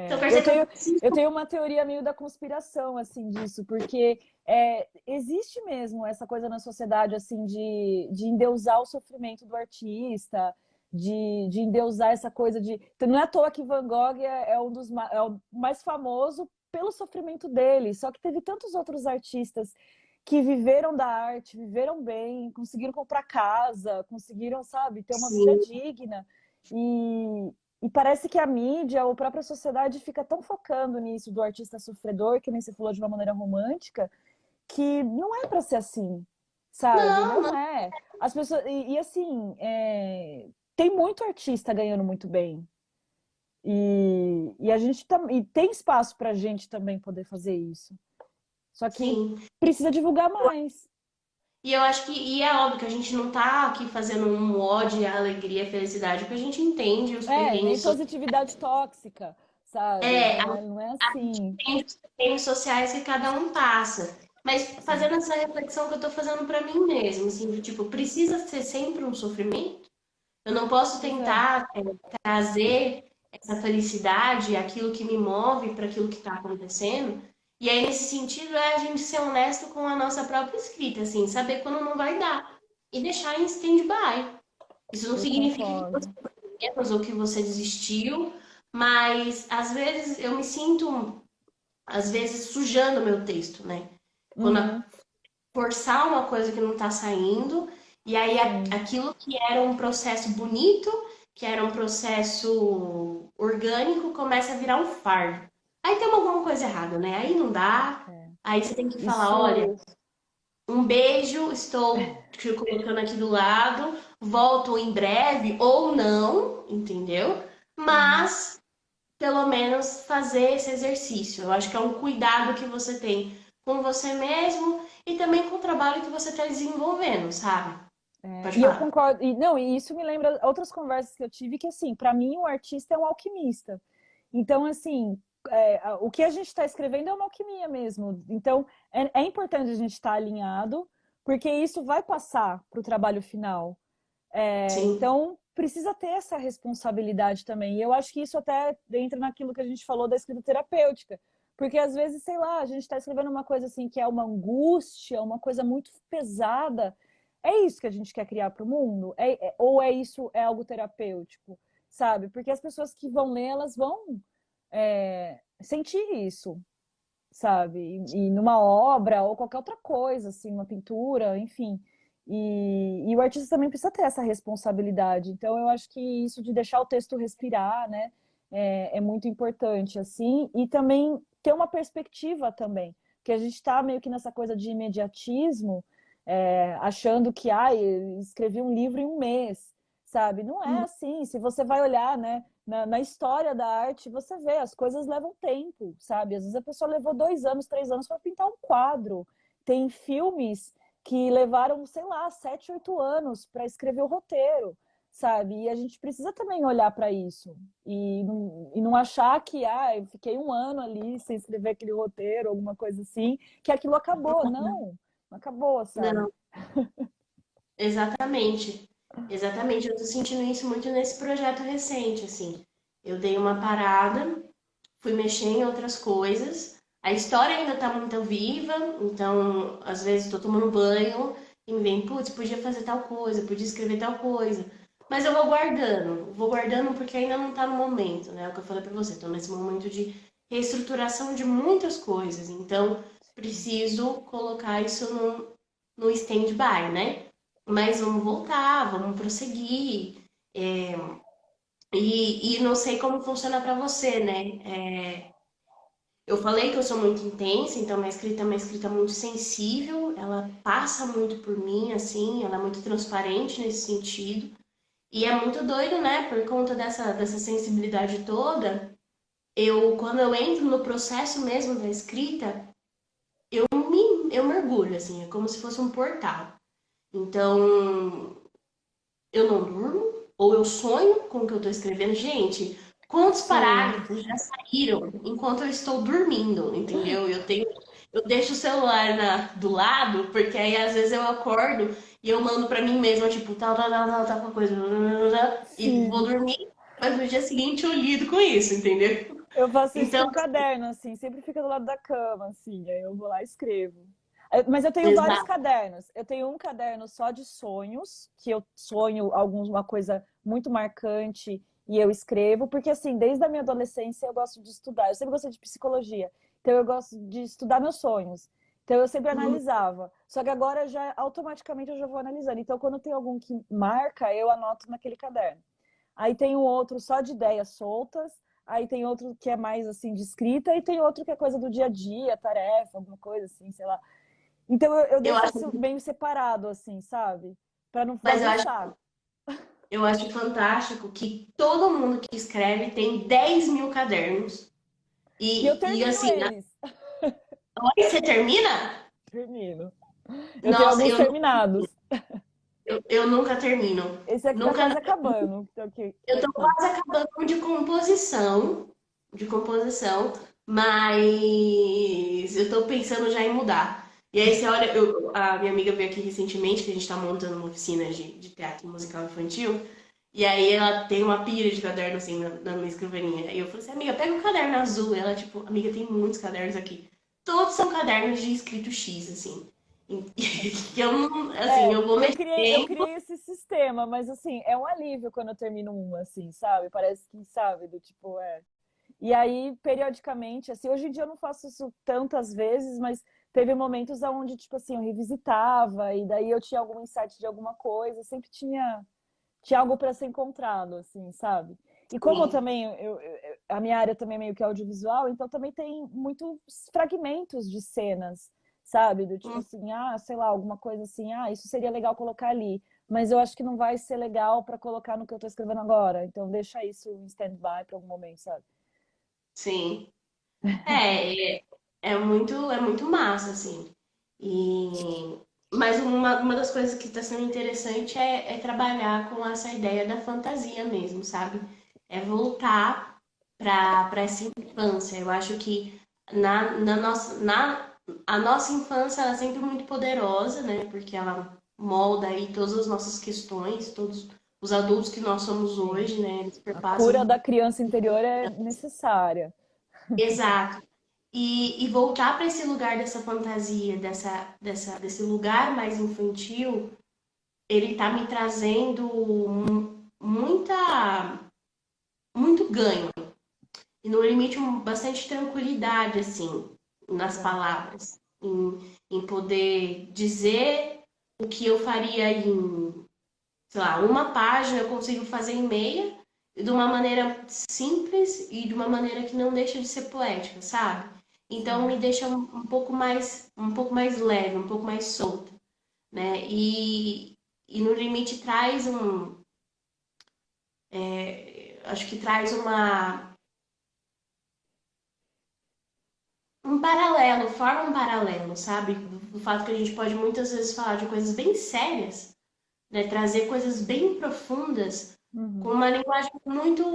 Então É, quer eu dizer que eu tenho, preciso. eu tenho uma teoria meio da conspiração, assim, disso, porque existe mesmo essa coisa na sociedade, assim, de endeusar o sofrimento do artista, de endeusar essa coisa de... Então, não é à toa que Van Gogh é o mais famoso pelo sofrimento dele, só que teve tantos outros artistas que viveram da arte, viveram bem, conseguiram comprar casa, conseguiram, sabe, ter uma vida Sim, digna, e, e parece que a mídia ou a própria sociedade fica tão focando nisso do artista sofredor, que nem você falou de uma maneira romântica, que não é para ser assim, sabe? não, Não não. é. As pessoas e assim, tem muito artista ganhando muito bem. E a gente e tem espaço para a gente também poder fazer isso. Só que Sim. precisa divulgar mais. E eu acho que, e é óbvio que a gente não tá aqui fazendo um ódio, a alegria, a felicidade, porque a gente entende os Nem perrengues positividade tóxica, sabe? é, Não é assim. entende os perrengues sociais que cada um passa. Mas Sim. fazendo essa reflexão que eu tô fazendo pra mim mesmo, assim, de, tipo, precisa ser sempre um sofrimento? Eu não posso Pois é. tentar trazer essa felicidade, aquilo que me move para aquilo que está acontecendo. E aí, nesse sentido, é a gente ser honesto com a nossa própria escrita, assim, saber quando não vai dar e deixar em stand-by. Isso não Eu significa que você concordo. foi menos ou que você desistiu, mas às vezes eu me sinto, às vezes, sujando o meu texto, né? Quando Uhum, forçar uma coisa que não está saindo, e aí sim. aquilo que era um processo bonito, que era um processo orgânico, começa a virar um fardo. Aí tem alguma coisa errada, né? Aí não dá. É. Aí você tem que falar, olha, Isso. um beijo, estou te colocando aqui do lado, volto em breve ou não, entendeu? Uhum. Mas pelo menos fazer esse exercício. Eu acho que é um cuidado que você tem com você mesmo e também com o trabalho que você está desenvolvendo, sabe? Pode E eu falar. concordo. E, não, e isso me lembra outras conversas que eu tive, que assim, para mim o artista é um alquimista. Então, assim, o que a gente está escrevendo é uma alquimia mesmo. Então, é importante a gente estar alinhado, porque isso vai passar para o trabalho final. Sim, Então, precisa ter essa responsabilidade também. E eu acho que isso até entra naquilo que a gente falou da escrita terapêutica. Porque às vezes, sei lá, a gente está escrevendo uma coisa assim que é uma angústia, uma coisa muito pesada. É isso que a gente quer criar para o mundo? Ou é isso, é algo terapêutico, sabe? Porque as pessoas que vão ler, elas vão sentir isso, sabe? E numa obra ou qualquer outra coisa, assim, uma pintura, enfim. E o artista também precisa ter essa responsabilidade. Então, eu acho que isso de deixar o texto respirar, né, é muito importante, assim, e também ter uma perspectiva também, porque a gente está meio que nessa coisa de imediatismo, achando que, escrevi um livro em um mês, sabe? Não é assim. Se você vai olhar, né, na história da arte, você vê, as coisas levam tempo, sabe? Às vezes a pessoa levou 2 anos, 3 anos para pintar um quadro. Tem filmes que levaram, sei lá, 7, 8 anos para escrever o roteiro, sabe? E a gente precisa também olhar para isso e não achar que, eu fiquei um ano ali sem escrever aquele roteiro, alguma coisa assim, que aquilo acabou. Não acabou, sabe? não, exatamente. Exatamente. Eu tô sentindo isso muito nesse projeto recente, assim. Eu dei uma parada, fui mexer em outras coisas. A história ainda tá muito viva, então às vezes tô tomando banho e me vem, putz, podia fazer tal coisa, podia escrever tal coisa. Mas eu vou guardando porque ainda não tá no momento, né? É o que eu falei pra você, tô nesse momento de reestruturação de muitas coisas, então preciso colocar isso no stand-by, né? Mas vamos voltar, vamos prosseguir. É, e não sei como funciona para você, né? Eu falei que eu sou muito intensa, então minha escrita é uma escrita muito sensível, ela passa muito por mim, assim, ela é muito transparente nesse sentido. E é muito doido, né? Por conta dessa sensibilidade toda, quando eu entro no processo mesmo da escrita, eu mergulho, assim, é como se fosse um portal. Então, eu não durmo, ou eu sonho com o que eu estou escrevendo. Gente, quantos Sim. parágrafos já saíram enquanto eu estou dormindo, entendeu? eu deixo o celular do lado, porque aí às vezes eu acordo e eu mando pra mim mesma, tipo, tal, com a coisa, e vou Sim. dormir, mas no dia seguinte eu lido com isso, entendeu? Eu faço isso Então, com caderno, assim, sempre fica do lado da cama, assim, aí eu vou lá e escrevo. Mas eu tenho vários exato. cadernos. Eu tenho um caderno só de sonhos, que eu sonho alguma coisa muito marcante e eu escrevo, porque assim, desde a minha adolescência eu gosto de estudar. Eu sempre gostei de psicologia, então eu gosto de estudar meus sonhos. Então eu sempre Uhum. analisava. Só que agora já automaticamente eu já vou analisando. Então quando tem algum que marca, eu anoto naquele caderno. Aí tem um outro só de ideias soltas, aí tem outro que é mais assim de escrita, e tem outro que é coisa do dia a dia, tarefa, alguma coisa assim, sei lá. Então eu Eu deixo isso acho, bem separado, assim, sabe? Pra não mas bagunçar. eu acho fantástico que todo mundo que escreve tem 10.000 cadernos. E eu E termino assim, eles. aí você termina? Termino. Eu tenho Nossa, alguns terminados. eu nunca termino. Esse aqui tá Nunca. quase acabando. Então, Eu tô aqui. quase acabando com de composição, mas eu tô pensando já em mudar. E aí você olha, a minha amiga veio aqui recentemente, que a gente tá montando uma oficina de teatro musical infantil, e aí ela tem uma pilha de caderno assim na minha escrivaninha. E eu falei assim, amiga, pega um caderno azul. Ela, tipo, amiga, tem muitos cadernos aqui. Todos são cadernos de escrito X, assim. Que eu não, assim, É, eu vou eu mexer. criei esse sistema, mas assim, é um alívio quando eu termino um, assim, sabe? Parece que, sabe, do tipo, é. E aí, periodicamente, assim, hoje em dia eu não faço isso tantas vezes, mas teve momentos onde, tipo assim, eu revisitava, e daí eu tinha algum insight de alguma coisa, sempre tinha algo para ser encontrado, assim, sabe? E como eu também, a minha área também é meio que audiovisual, então também tem muitos fragmentos de cenas, sabe? Do tipo assim, ah, sei lá, alguma coisa assim, ah, isso seria legal colocar ali, mas eu acho que não vai ser legal para colocar no que eu tô escrevendo agora, então deixa isso em stand-by para algum momento, sabe? Sim. É muito massa, assim. E, mas uma das coisas que está sendo interessante é trabalhar com essa ideia da fantasia mesmo, sabe? É voltar para essa infância. Eu acho que a nossa infância ela é sempre muito poderosa, né? Porque ela molda aí todas as nossas questões, todos os adultos que nós somos Sim. hoje, né? Eles A cura perpassam. da criança interior é necessária. Exato. E voltar para esse lugar dessa fantasia, desse lugar mais infantil, ele tá me trazendo muito ganho. E no limite, bastante tranquilidade, assim, nas Legal. palavras. Em poder dizer o que eu faria em, sei lá, uma página eu consigo fazer em meia, de uma maneira simples e de uma maneira que não deixa de ser poética, sabe? Então Sim. me deixa um pouco mais leve, um pouco mais solta, né? E no limite traz acho que traz um paralelo, forma um paralelo, sabe? Do fato que a gente pode muitas vezes falar de coisas bem sérias, né? Trazer coisas bem profundas com Uhum. uma linguagem muito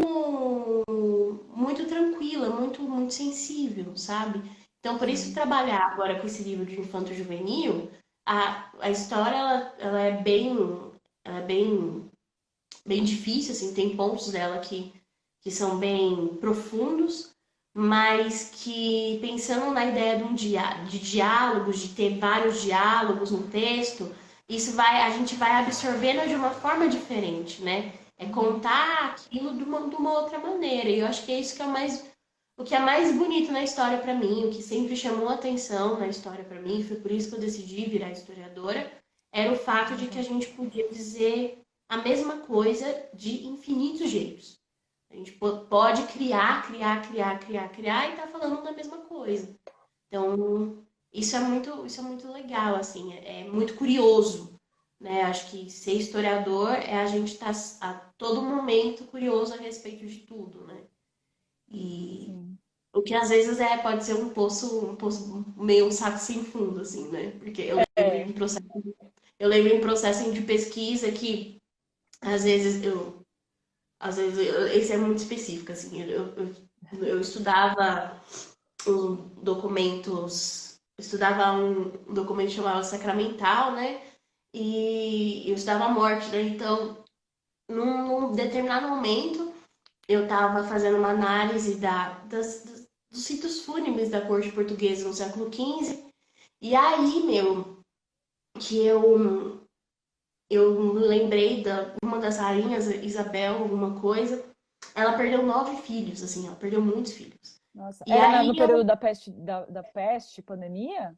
tranquila, muito sensível, sabe? Então, por isso Sim. trabalhar agora com esse livro de infanto juvenil, a história ela é ela é bem difícil, assim, tem pontos dela que são bem profundos, mas que pensando na ideia de diálogos, de ter vários diálogos no texto, a gente vai absorvendo de uma forma diferente, né? É Uhum. contar aquilo de uma outra maneira. E eu acho que é isso que é o que é mais bonito na história para mim, o que sempre chamou atenção na história para mim, foi por isso que eu decidi virar historiadora, era o fato de que a Legal. gente podia dizer a mesma coisa de infinitos jeitos. A gente pode criar e tá falando da mesma coisa. Então, isso é muito legal, assim, é muito curioso, né? Acho que ser historiador é a gente estar a todo momento curioso a respeito de tudo, né? E Sim. o que às vezes pode ser um poço meio um saco sem fundo, assim, né? Porque É. eu lembro em processo de pesquisa que às vezes esse é muito específico, assim, eu estudava os documentos estudava um documento chamado Sacramental, né? E eu estudava a morte, né? Então, num determinado momento, eu estava fazendo uma análise dos ritos fúnebres da corte portuguesa no século XV. E aí, meu, que eu lembrei da uma das rainhas, Isabel, alguma coisa. Ela perdeu 9 filhos, assim, ela perdeu muitos filhos. Nossa, E era no aí período da peste, pandemia?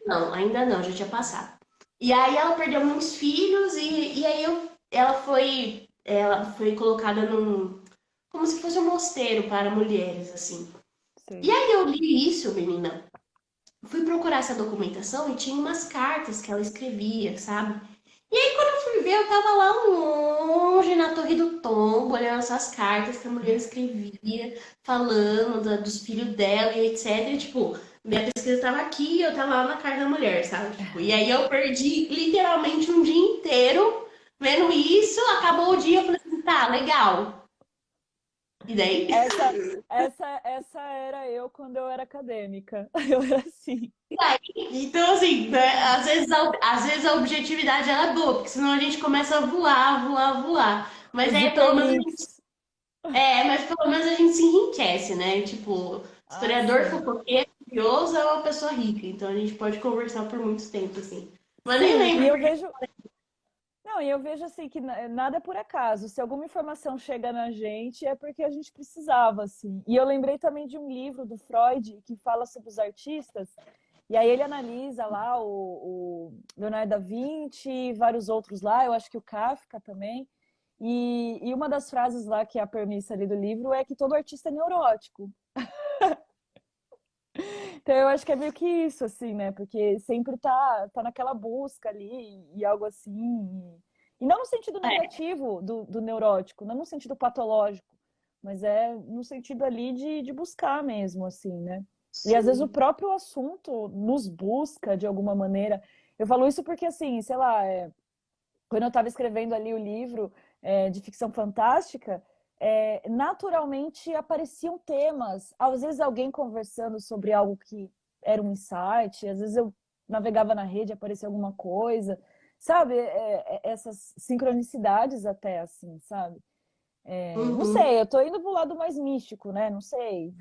não, ainda não, já tinha passado. E aí ela perdeu muitos filhos e aí ela foi colocada como se fosse um mosteiro para mulheres, assim. E Sei. aí eu li isso, menina. Fui procurar essa documentação e tinha umas cartas que ela escrevia, sabe? E aí quando eu fui ver, eu tava lá longe na Torre do Tombo, olhando essas cartas que a mulher escrevia, falando dos filhos dela e etc. E, tipo, minha pesquisa tava aqui e eu tava lá na casa da mulher, sabe? Tipo, e aí eu perdi literalmente um dia inteiro vendo isso, acabou o dia, eu falei assim, tá, legal. E daí? Essa, essa era eu quando eu era acadêmica. Eu era assim. Então, assim, né, às vezes a objetividade ela é boa, porque senão a gente começa a voar, voar, voar. Mas Os é, pelo menos a gente, hiperlinks. mas pelo menos a gente se enriquece, né? Tipo, Ah, historiador, sim. fofoqueiro, curioso é uma pessoa rica, então a gente pode conversar por muito tempo, assim. Mas nem Sim, e lembro eu porque. vejo. Não, e eu vejo assim que nada é por acaso. Se alguma informação chega na gente, é porque a gente precisava, assim. E eu lembrei também de um livro do Freud que fala sobre os artistas. E aí ele analisa lá o Leonardo da Vinci e vários outros lá, eu acho que o Kafka também. E uma das frases lá, que é a premissa ali do livro, é que todo artista é neurótico. Então eu acho que é meio que isso, assim, né? Porque sempre tá naquela busca ali e algo assim. E não no sentido É, negativo do neurótico, não no sentido patológico, mas é no sentido ali de buscar mesmo, assim, né? E às vezes o sim. próprio assunto nos busca de alguma maneira. Eu falo isso porque, assim, sei lá, quando eu estava escrevendo ali o livro de ficção fantástica, naturalmente apareciam temas. Às vezes alguém conversando sobre algo que era um insight, às vezes eu navegava na rede e aparecia alguma coisa, sabe? Essas sincronicidades até, assim, sabe? Não Uhum. sei, eu tô indo pro lado mais místico, né? Não sei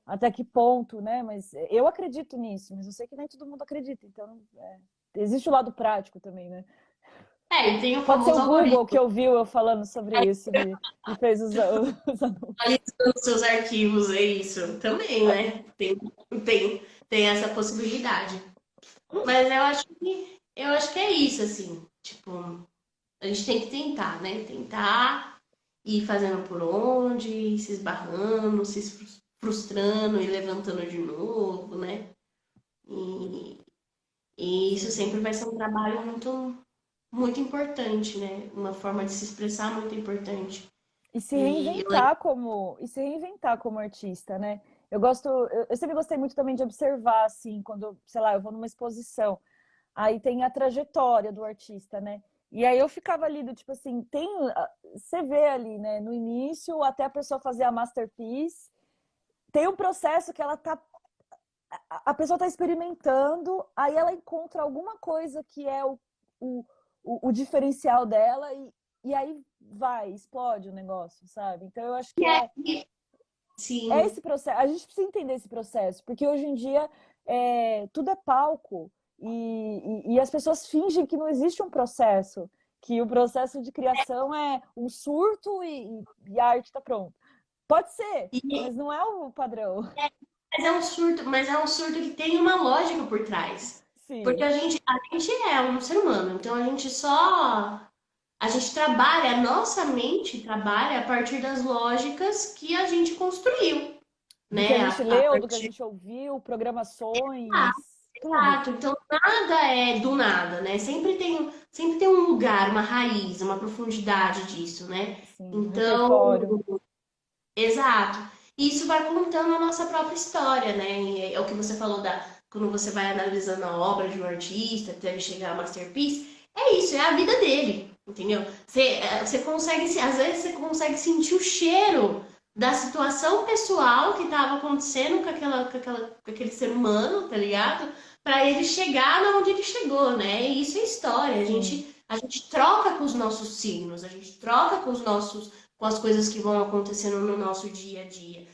até que ponto, né? Mas eu acredito nisso, mas eu sei que nem todo mundo acredita, então existe o lado prático também, né? É, e tem o Pode ser famoso o Google que algoritmo, ouviu eu falando sobre isso e fez os anúncios. analisando seus arquivos, é isso. Também, né? Tem essa possibilidade. Mas eu acho que é isso, assim. Tipo, a gente tem que tentar, né? Tentar ir fazendo por onde, se esbarrando, se frustrando e levantando de novo, né? E, e isso Sim. sempre vai ser um trabalho muito, muito importante, né? Uma forma de se expressar muito importante. E eu E se reinventar como artista, né? Eu sempre gostei muito também de observar, assim, quando, sei lá, eu vou numa exposição, aí tem a trajetória do artista, né? E aí eu ficava ali do tipo assim, você vê ali, né, no início até a pessoa fazer a masterpiece, tem um processo que ela tá a pessoa está experimentando, aí ela encontra alguma coisa que é o, o diferencial dela e aí vai, explode o negócio, sabe? Então eu acho que é sim, esse processo. A gente precisa entender esse processo, porque hoje em dia tudo é palco e as pessoas fingem que não existe um processo, que o processo de criação é um surto e a arte está pronta. Pode ser, e, mas não é o padrão. mas é um surto que tem uma lógica por trás. Porque Sim. a gente é um ser humano, então a gente trabalha, a nossa mente trabalha a partir das lógicas que a gente construiu, Do que a né? gente A leu, do que a partir. gente ouviu, Ah, programações, tudo. exato. Então nada é do nada, né? Sempre tem um lugar, uma raiz, uma profundidade disso, né? Sim, um Então, repertório. exato. E isso vai contando a nossa própria história, né? E é o que você falou quando você vai analisando a obra de um artista até ele chegar à masterpiece, é isso, é a vida dele, entendeu? Você consegue, às vezes você consegue sentir o cheiro da situação pessoal que estava acontecendo com aquele ser humano, tá ligado? Para ele chegar na onde ele chegou, né? E isso é história. Sim, A gente troca com os nossos signos, a gente troca com os nossos, com as coisas que vão acontecendo no nosso dia a dia.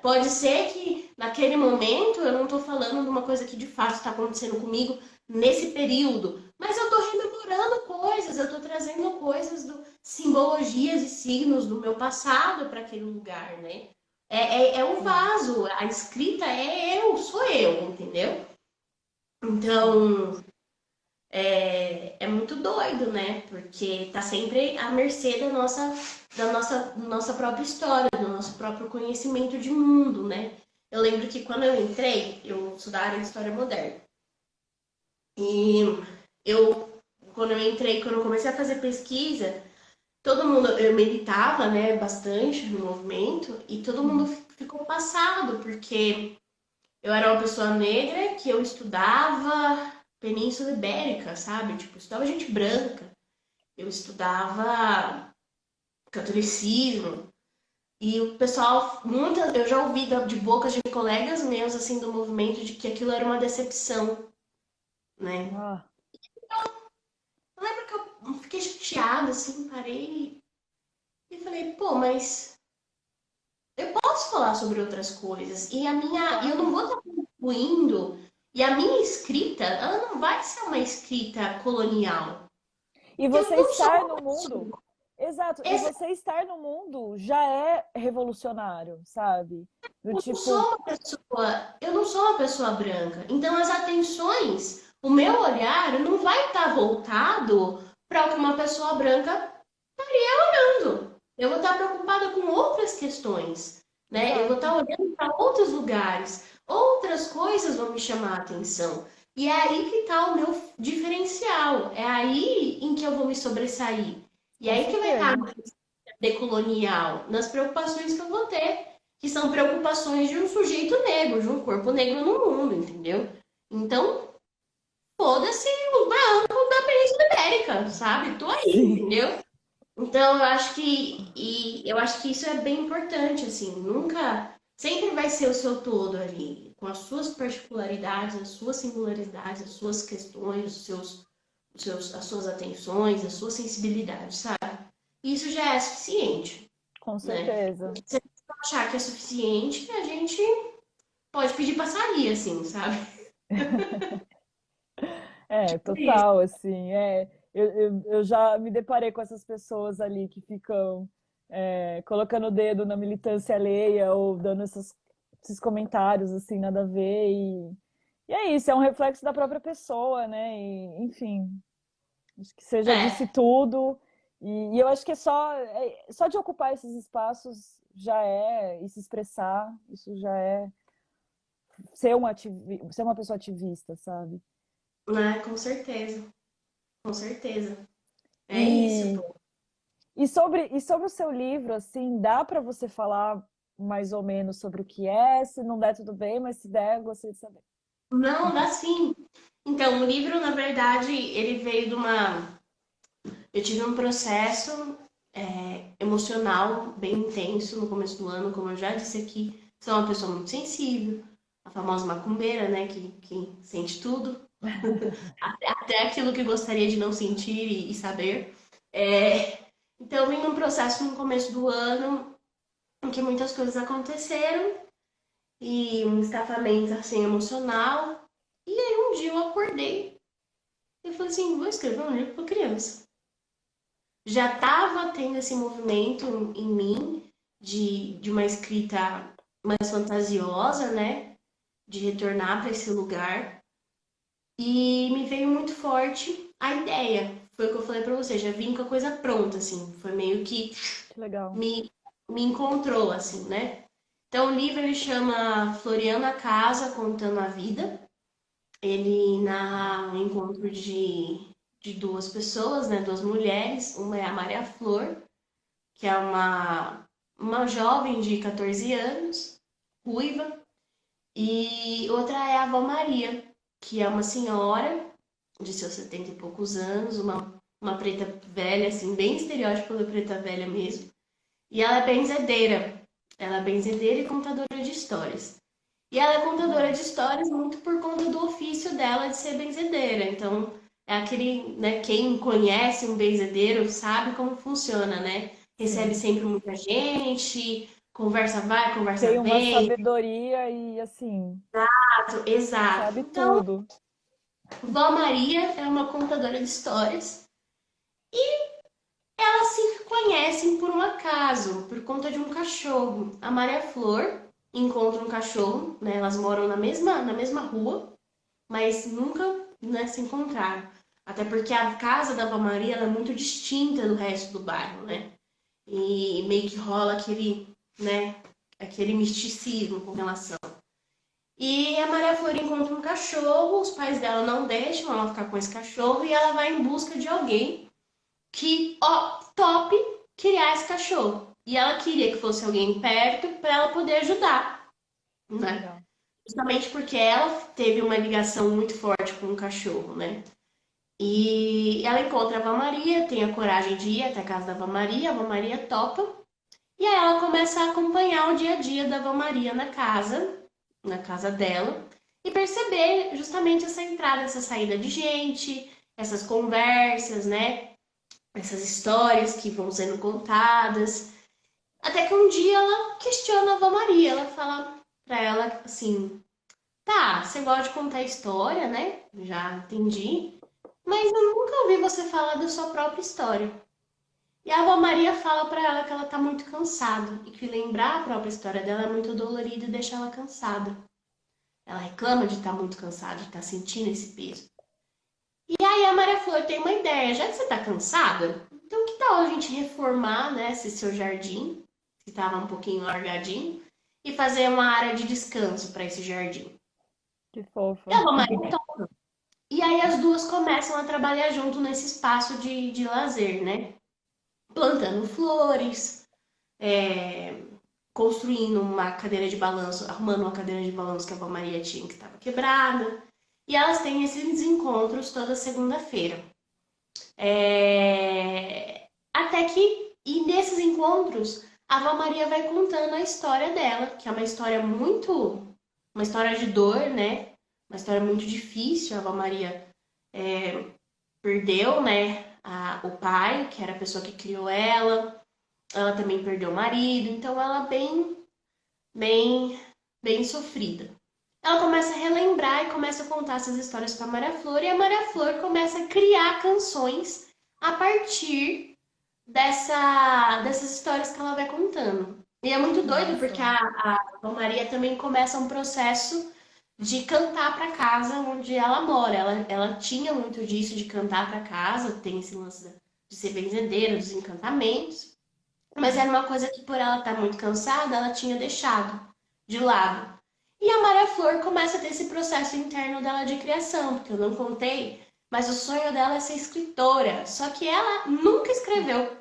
Pode ser que naquele momento eu não estou falando de uma coisa que de fato está acontecendo comigo nesse período, mas eu estou rememorando coisas, eu estou trazendo coisas simbologias e signos do meu passado para aquele lugar, né? É um sim, vaso, a escrita é eu, sou eu, entendeu? sim. Então, é muito doido, né? Porque tá sempre à mercê da nossa própria história, do nosso próprio conhecimento de mundo, né? Eu lembro que quando eu entrei, eu sou da área de história moderna. E eu, quando eu entrei, quando eu comecei a fazer pesquisa, todo mundo, eu meditava, né, bastante no movimento, e todo mundo Uhum. ficou passado, porque eu era uma pessoa negra que eu estudava Península Ibérica, sabe? Tipo, eu estudava gente branca, eu estudava catolicismo, e o pessoal, eu já ouvi de bocas de colegas meus, assim, do movimento, de que aquilo era uma decepção, né? Ah, Eu lembro que eu fiquei chateada, assim, parei e falei, pô, mas eu posso falar sobre outras coisas. Eu não claro. vou estar contribuindo. E a minha escrita, ela não vai ser uma escrita colonial. E Eu você não sou estar uma no mundo, pessoa. exato, e Essa, você estar no mundo já é revolucionário, sabe? Do eu não tipo, sou uma pessoa, eu não sou uma pessoa branca. Então as atenções, o meu olhar não vai estar voltado para o que uma pessoa branca olhando. Eu vou estar preocupada com outras questões, né? Eu vou estar exato, olhando para outros lugares, outras coisas vão me chamar a atenção. E é aí que está o meu diferencial. É aí em que eu vou me sobressair. E é com aí que vai estar certeza. a decolonial, nas preocupações que eu vou ter, que são preocupações de um sujeito negro, de um corpo negro no mundo, entendeu? Então, foda-se o branco da Península Ibérica, sabe? Tô aí, Sim, entendeu? Então, eu acho que isso é bem importante, assim, nunca, sempre vai ser o seu todo ali, com as suas particularidades, as suas singularidades, as suas questões, as suas atenções, a sua sensibilidade, sabe? Isso já é suficiente, com né? certeza. Se a gente achar que é suficiente, a gente pode pedir pra sair, assim, sabe? É, Tipo isso. total, assim, eu já me deparei com essas pessoas ali que ficam colocando o dedo na militância alheia ou dando esses comentários, assim, nada a ver, e é isso, é um reflexo da própria pessoa, né, e, enfim, acho que você já disse É, tudo, e eu acho que só de ocupar esses espaços e se expressar, isso já é ser uma pessoa ativista, sabe? né? Com certeza, com certeza. É isso, E pô. e sobre o seu livro, assim, dá para você falar mais ou menos sobre o que é? Se não der, tudo bem, mas se der, eu gostaria de saber. Não, dá sim. Então, o livro, na verdade, ele veio de uma. Eu tive um processo emocional bem intenso no começo do ano, como eu já disse aqui. Sou uma pessoa muito sensível, a famosa macumbeira, né, que sente tudo, até aquilo que gostaria de não sentir e saber. É, então, eu vim num processo no começo do ano em que muitas coisas aconteceram e um estafamento assim emocional. E aí um dia eu acordei e falei assim, vou escrever um livro para criança. Já estava tendo esse movimento em mim de uma escrita mais fantasiosa, né? De retornar para esse lugar. E me veio muito forte a ideia. Foi o que eu falei para você, já vim com a coisa pronta, assim. Foi meio que Que legal. me, me encontrou, assim, né? Então o livro ele chama Floreando a Casa, Contando a Vida. Ele narra um encontro de duas pessoas, né? Duas mulheres. Uma é a Maria Flor, que é uma jovem de 14 anos, ruiva, e outra é a avó Maria, que é uma senhora de seus 70 e poucos anos, uma preta velha, assim, bem estereótipo da preta velha mesmo. E ela é benzedeira. Ela é benzedeira e contadora de histórias. E ela é contadora de histórias muito por conta do ofício dela de ser benzedeira. Então, é aquele, né, quem conhece um benzedeiro sabe como funciona, né? Recebe Sim. sempre muita gente, conversa vai, conversa Tem uma vem. sabedoria e assim, Exato, exato. sabe Então, tudo. Vó Maria é uma contadora de histórias. Elas se conhecem por um acaso, por conta de um cachorro. A Maria Flor encontra um cachorro, né? Elas moram na mesma rua, mas nunca, né, se encontraram. Até porque a casa da Vó Maria ela é muito distinta do resto do bairro, né? E meio que rola aquele misticismo com relação. E a Maria Flor encontra um cachorro, os pais dela não deixam ela ficar com esse cachorro e ela vai em busca de alguém que, ó, top criar esse cachorro. E ela queria que fosse alguém perto para ela poder ajudar, né? Legal. Justamente porque ela teve uma ligação muito forte com o cachorro, né? E ela encontra a Vó Maria, tem a coragem de ir até a casa da Vó Maria, a Vó Maria topa. E aí ela começa a acompanhar o dia a dia da Vó Maria na casa dela, e perceber justamente essa entrada, essa saída de gente, essas conversas, né? Essas histórias que vão sendo contadas. Até que um dia ela questiona a Vó Maria, ela fala pra ela assim: tá, você gosta de contar história, né? Já entendi. Mas eu nunca ouvi você falar da sua própria história. E a avó Maria fala pra ela que ela tá muito cansada e que lembrar a própria história dela é muito dolorido e deixa ela cansada. Ela reclama de estar muito cansada, de estar sentindo esse peso. E aí a Maria Flor tem uma ideia, já que você tá cansada, então que tal a gente reformar, né, esse seu jardim, que estava um pouquinho largadinho, e fazer uma área de descanso para esse jardim. Que E a fofa. avó Maria topa. E aí as duas começam a trabalhar junto nesse espaço de lazer, né? Plantando flores, é, construindo uma cadeira de balanço, arrumando uma cadeira de balanço que a avó Maria tinha que estava quebrada. E elas têm esses encontros toda segunda-feira. Até que, e nesses encontros, a avó Maria vai contando a história dela, que é uma história de dor, né? Uma história muito difícil. A avó Maria perdeu, né, o pai, que era a pessoa que criou ela. Ela também perdeu o marido, então ela bem, bem sofrida. Ela começa a relembrar e começa a contar essas histórias para a Maria Flor, e a Maria Flor começa a criar canções a partir dessas histórias que ela vai contando. E é muito Que doido porque massa. a Maria também começa um processo de cantar para casa onde ela mora. Ela tinha muito disso de cantar para casa, tem esse lance de ser benzedeira, dos encantamentos. Mas era uma coisa que, por ela estar muito cansada, ela tinha deixado de lado. E a Maria Flor começa a ter esse processo interno dela de criação, porque eu não contei, mas o sonho dela é ser escritora. Só que ela nunca escreveu.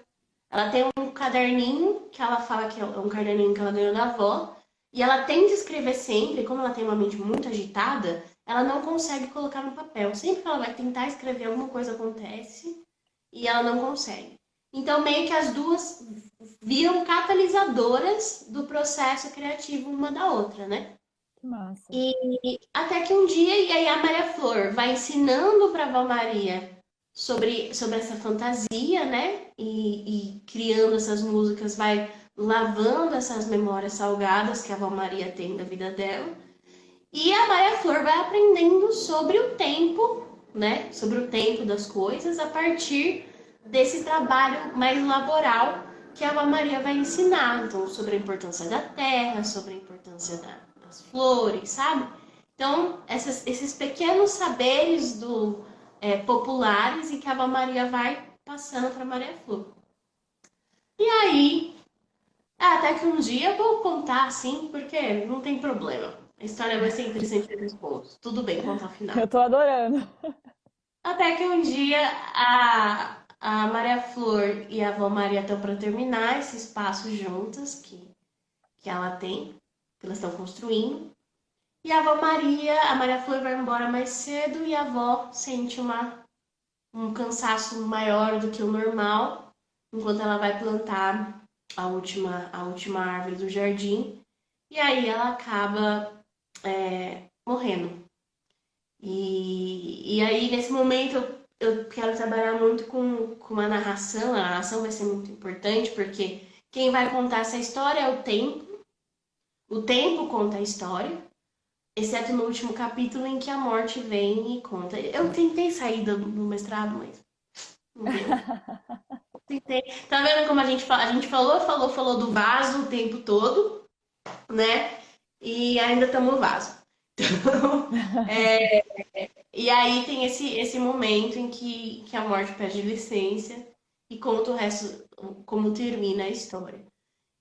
Ela tem um caderninho que ela fala que é um caderninho que ela ganhou da avó. E ela tenta escrever sempre, como ela tem uma mente muito agitada, ela não consegue colocar no papel. Sempre que ela vai tentar escrever, alguma coisa acontece e ela não consegue. Então, meio que as duas viram catalisadoras do processo criativo uma da outra, né? Que massa. E até que um dia, e aí a Maria Flor vai ensinando para a Val Maria sobre essa fantasia, né? E criando essas músicas, vai lavando essas memórias salgadas que a Val Maria tem da vida dela. E a Maria Flor vai aprendendo sobre o tempo, né? Sobre o tempo das coisas a partir desse trabalho mais laboral que a Ava Maria vai ensinar. Então, sobre a importância da terra, sobre a importância das flores, sabe? Então, esses pequenos saberes populares e que a Ava Maria vai passando para Maria Flor. E aí, até que um dia eu vou contar assim, porque não tem problema. A história vai ser interessante nos pontos. Tudo bem, contar o final. Eu tô adorando. Até que um dia a Maria Flor e a avó Maria estão para terminar esse espaço juntas que ela tem, que elas estão construindo. E a avó Maria, a Maria Flor vai embora mais cedo e a avó sente um cansaço maior do que o normal, enquanto ela vai plantar a última árvore do jardim, e aí ela acaba morrendo. E aí, nesse momento, eu quero trabalhar muito com a narração. A narração vai ser muito importante, porque quem vai contar essa história é o tempo. O tempo conta a história, exceto no último capítulo em que a morte vem e conta. Eu tentei sair do mestrado, mas não deu. Tentei. Tá vendo como a gente falou do vaso o tempo todo, né? E ainda estamos no vaso. Então, e aí tem esse momento em que a morte pede licença e conta o resto, como termina a história.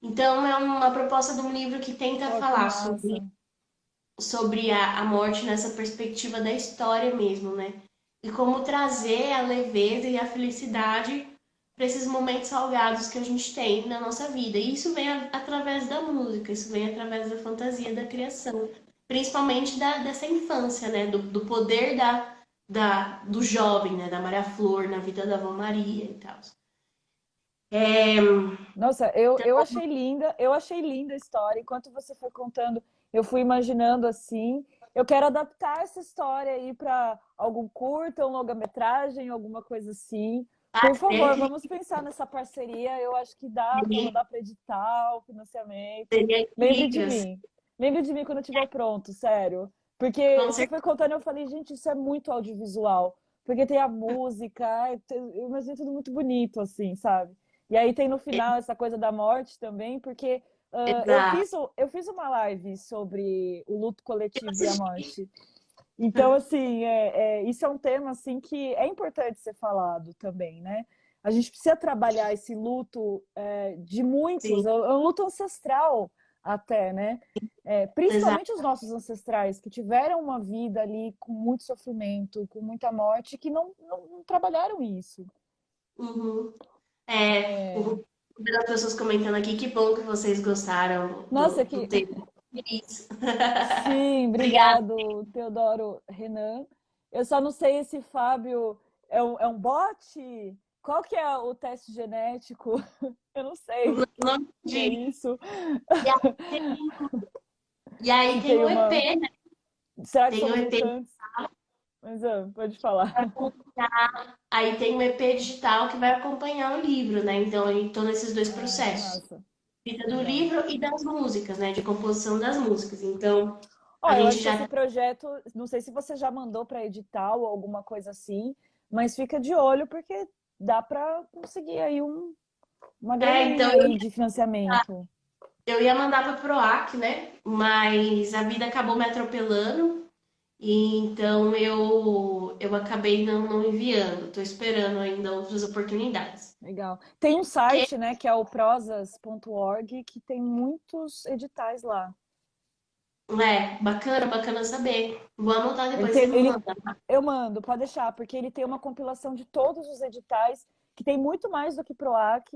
Então é uma proposta de um livro que tenta Pô, que falar massa. sobre a morte nessa perspectiva da história mesmo, né? E como trazer a leveza e a felicidade para esses momentos salgados que a gente tem na nossa vida. E isso vem através da música, isso vem através da fantasia, da criação, principalmente dessa infância, né? Do poder do jovem, né? Da Maria Flor na vida da Avó Maria e tal. Nossa, eu achei linda a história. Enquanto você foi contando, eu fui imaginando assim. Eu quero adaptar essa história aí para algum curta, um longa-metragem, alguma coisa assim. Por favor, Seria, vamos pensar nessa parceria. Eu acho que dá para mandar para edital, financiamento. seria Lembre de incrível, assim, mim. Lembre de mim quando estiver pronto, sério. Porque com você certeza. foi contando, eu falei, gente, isso é muito audiovisual. Porque tem a música, eu imaginei tudo muito bonito, assim, sabe? E aí tem no final essa coisa da morte também, porque Exato. eu fiz uma live sobre o luto Eu coletivo e a assisti. morte. Então, assim, isso é um tema assim que é importante ser falado também, né? A gente precisa trabalhar esse luto de muitos, Sim, é um luto ancestral até, né? Principalmente exato. os nossos ancestrais que tiveram uma vida ali com muito sofrimento, com muita morte, que não trabalharam isso. Uhum. Vendo as pessoas comentando aqui, que bom que vocês gostaram Nossa, do que tema. Isso. sim, Obrigada. obrigado, Teodoro Renan. Eu só não sei se Fábio é um bot? Qual que é o teste genético? Eu não sei Não o que é entendi. isso. E aí tem, e aí Se tem tem o uma. EP, né? Será que Tem o somos EP mutantes? Mas pode falar. para acompanhar. Aí tem o EP digital que vai acompanhar o livro, né? Então, eu estou nesses dois Ah, que processos. massa. Escrita do Legal. livro e das músicas, né? De composição das músicas. Então, Ó, a eu gente acho que já. esse projeto, não sei se você já mandou para edital ou alguma coisa assim, mas fica de olho porque dá para conseguir aí uma Então graninha aí de financiamento. eu ia mandar para o PROAC, né? Mas a vida acabou me atropelando. E então eu acabei não enviando. Estou esperando ainda outras oportunidades. Legal. Tem um Porque site, né, que é o prosas.org, que tem muitos editais lá. bacana, bacana saber. Vou anotar Ele depois, você tem, me ele, manda. eu mando, pode deixar, porque ele tem uma compilação de todos os editais, que tem muito mais do que PROAC,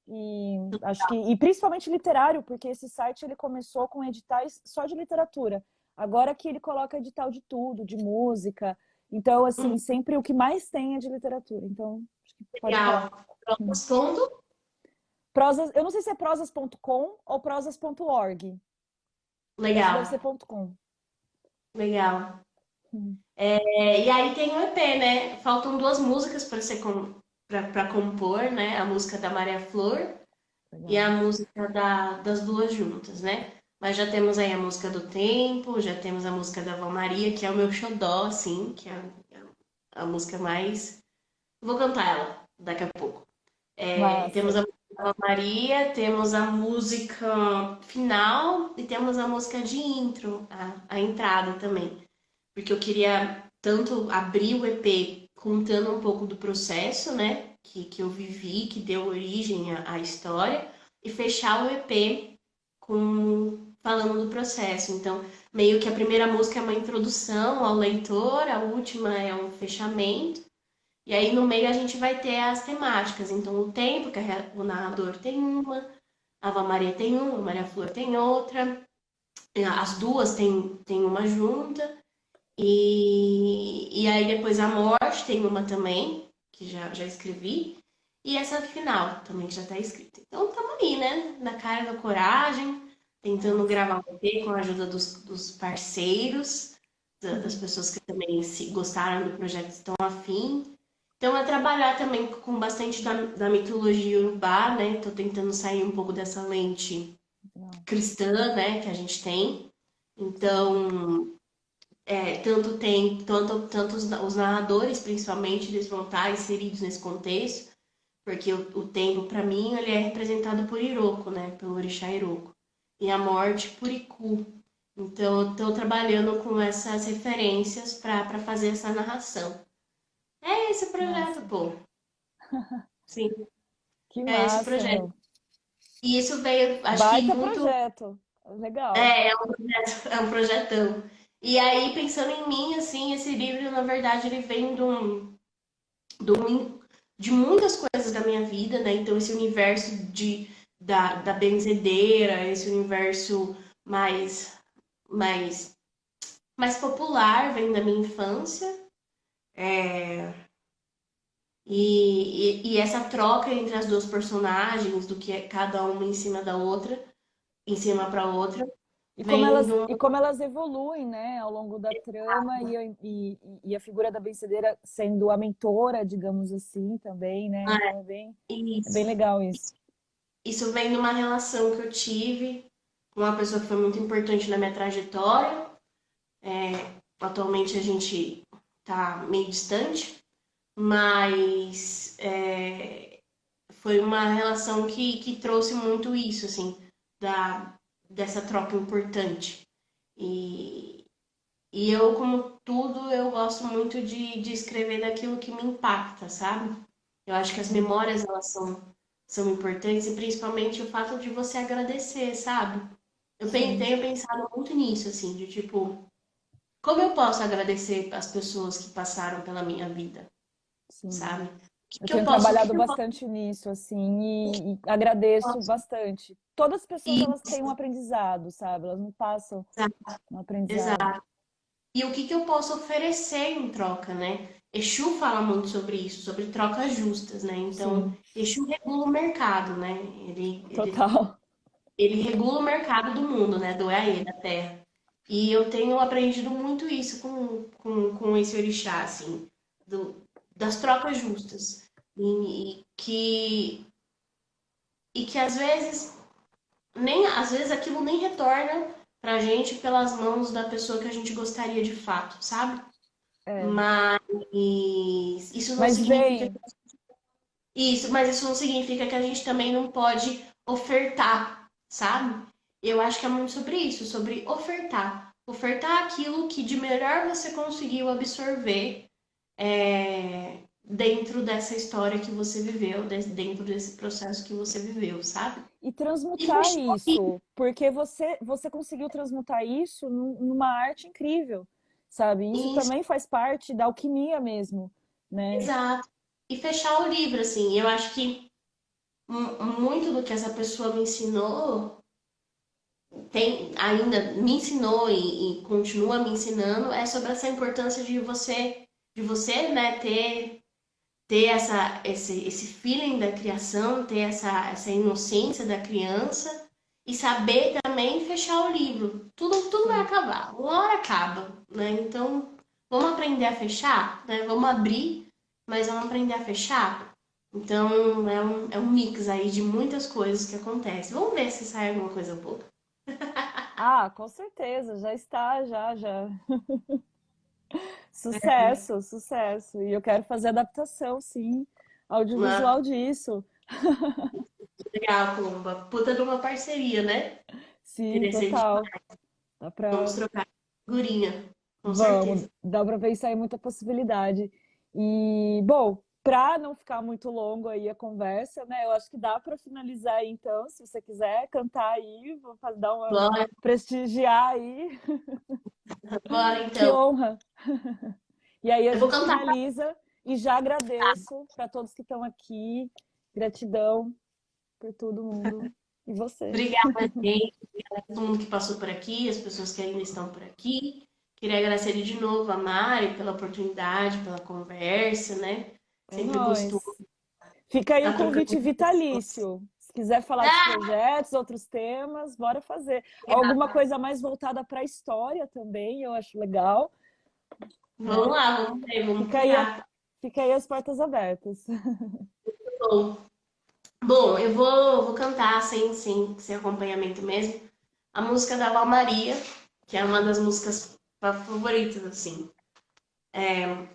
e acho que e principalmente literário, porque esse site ele começou com editais só de literatura. Agora que ele coloca edital de tudo, de música. Então, assim, sempre o que mais tem é de literatura. Então, acho que pode falar. Legal. Próximo ponto. Prosas, eu não sei se é prosas.com ou prosas.org. Esse deve ser Legal, .com. legal. Hum, E aí tem o EP, né? Faltam duas músicas para ser para compor, né? A música da Maria Flor e a legal. música das duas juntas, né? Mas já temos aí a música do Tempo, já temos a música da Vó Maria, que é o meu xodó, assim, que é a música mais. Vou cantar ela daqui a pouco. Temos Massa. a música da Vó Maria, temos a música final e temos a música de intro, a entrada também. Porque eu queria tanto abrir o EP contando um pouco do processo, né? Que eu vivi, que deu origem à história, e fechar o EP falando do processo. Então, meio que a primeira música é uma introdução ao leitor, a última é um fechamento, e aí no meio a gente vai ter as temáticas. Então, o tempo, que o narrador tem uma, a Ava Maria tem uma, a Maria Flor tem outra, as duas tem uma junta, e aí depois a morte tem uma também, que já escrevi, e essa final também que já está escrita. Então, estamos ali, né? Na cara e na coragem, tentando gravar um EP com a ajuda dos parceiros, das pessoas que também se gostaram do projeto e estão afim. Então, é trabalhar também com bastante da mitologia urubá, né? Tô tentando sair um pouco dessa lente Legal. cristã, né, que a gente tem. Então, tanto os narradores, principalmente, eles vão estar inseridos nesse contexto, porque o tempo, para mim, ele é representado por Iroko, né, pelo orixá Iroko, e a morte por Iku. Então, eu estou trabalhando com essas referências para fazer essa narração. É esse o projeto, Massa. pô. Sim, Que é esse o massa, projeto. meu. E isso veio, acho que Baita muito. projeto. Legal. É um projetão. E aí, pensando em mim, assim, esse livro, na verdade, ele vem de muitas coisas da minha vida, né? Então, esse universo da benzedeira, esse universo mais, mais, mais popular, vem da minha infância. E essa troca entre as duas personagens, do que é cada uma em cima da outra, em cima para outra, vem E do. como elas evoluem, né, ao longo da trama e a figura da bencedeira sendo a mentora, digamos assim, também, né? Então é bem Isso. legal isso. Isso vem de uma relação que eu tive com uma pessoa que foi muito importante na minha trajetória. Atualmente a gente tá meio distante, mas foi uma relação que trouxe muito isso, assim, dessa troca importante. E, e eu, como tudo, eu gosto muito de escrever daquilo que me impacta, sabe? Eu acho que as Sim, memórias, elas são importantes e principalmente o fato de você agradecer, sabe? sim, Tenho pensado muito nisso, assim, de tipo, como eu posso agradecer as pessoas que passaram pela minha vida, sim. sabe? Eu tenho O que trabalhado que eu posso bastante nisso, assim, e agradeço bastante. Todas as pessoas, elas têm um aprendizado, sabe? Elas não passam um aprendizado. exato. E o que eu posso oferecer em troca, né? Exu fala muito sobre isso, sobre trocas justas, né? Então, Sim, Exu regula o mercado, né? total. Ele regula o mercado do mundo, né? Do EAE, da Terra. E eu tenho aprendido muito isso com esse orixá, assim, das trocas justas. E que às vezes, às vezes aquilo nem retorna pra gente pelas mãos da pessoa que a gente gostaria de fato, sabe? É. Mas isso não Mas significa vem, mas isso não significa que a gente também não pode ofertar, sabe? Eu acho que é muito sobre isso, sobre ofertar. Ofertar aquilo que de melhor você conseguiu absorver dentro dessa história que você viveu, dentro desse processo que você viveu, sabe? e E transmutar fechar aqui. isso, porque você conseguiu transmutar isso numa arte incrível, sabe? Isso Isso, também faz parte da alquimia mesmo, né? exato. E fechar o livro, assim. Eu acho que muito do que essa pessoa me ensinou ainda me ensinou e continua me ensinando é sobre essa importância de você, né, ter esse feeling da criação, ter essa inocência da criança e saber também fechar o livro. Tudo vai Sim. acabar, uma hora acaba, né? Então, vamos aprender a fechar, né? Vamos abrir, mas vamos aprender a fechar. Então, é um mix aí de muitas coisas que acontecem. Vamos ver se sai alguma coisa boa. Ah, com certeza, já está, já. Sucesso, sucesso. E eu quero fazer adaptação, sim, Uma audiovisual disso. legal, Colomba. Puta de uma parceria, né? Sim, Interessante. total. Dá Vamos pra. trocar figurinha, com Vamos, certeza. dá pra pensar em muita possibilidade. E, bom, para não ficar muito longo aí a conversa, né? Eu acho que dá para finalizar aí, então, se você quiser cantar aí, dar uma Bora, prestigiar aí. bora Que então. honra! E aí a Eu vou gente cantar. finaliza e já agradeço para todos que estão aqui. Gratidão por todo mundo e você. Obrigada, gente. Obrigada a todo mundo que passou por aqui, as pessoas que ainda estão por aqui. Queria agradecer de novo a Mari pela oportunidade, pela conversa, né? É Sempre gostoso nóis. Fica aí o estar trocando. convite vitalício. quiser falar dos Ah, projetos, outros temas, bora fazer. legal. Alguma coisa mais voltada para a história também, eu acho legal, Vamos né? lá, vamos ver, vamos Fica aí, criar. fica aí as portas abertas. Bom, bom, eu vou cantar sem acompanhamento mesmo. A música da Val Maria, que é uma das músicas favoritas, assim. Ela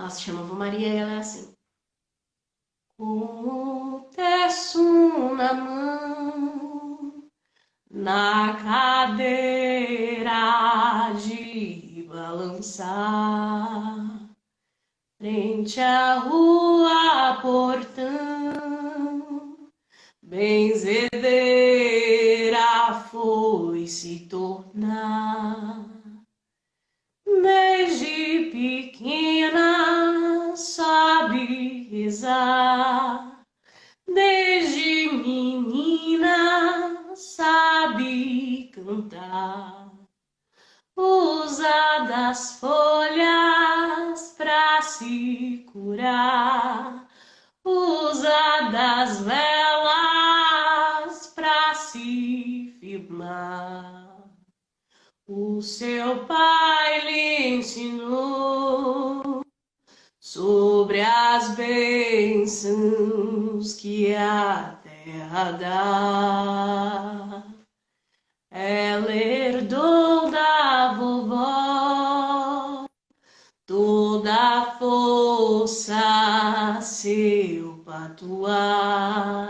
se chama Val Maria e ela é assim. Com o terço na mão, na cadeira de balançar, frente à rua, portão, benzedeira foi se tornar. Desde pequena sabe rezar, desde menina sabe cantar. Usa das folhas pra se curar, usa das velas pra se firmar. O seu pai lhe ensinou sobre as bênçãos que a terra dá. Ela herdou da vovó toda a força, seu patuá.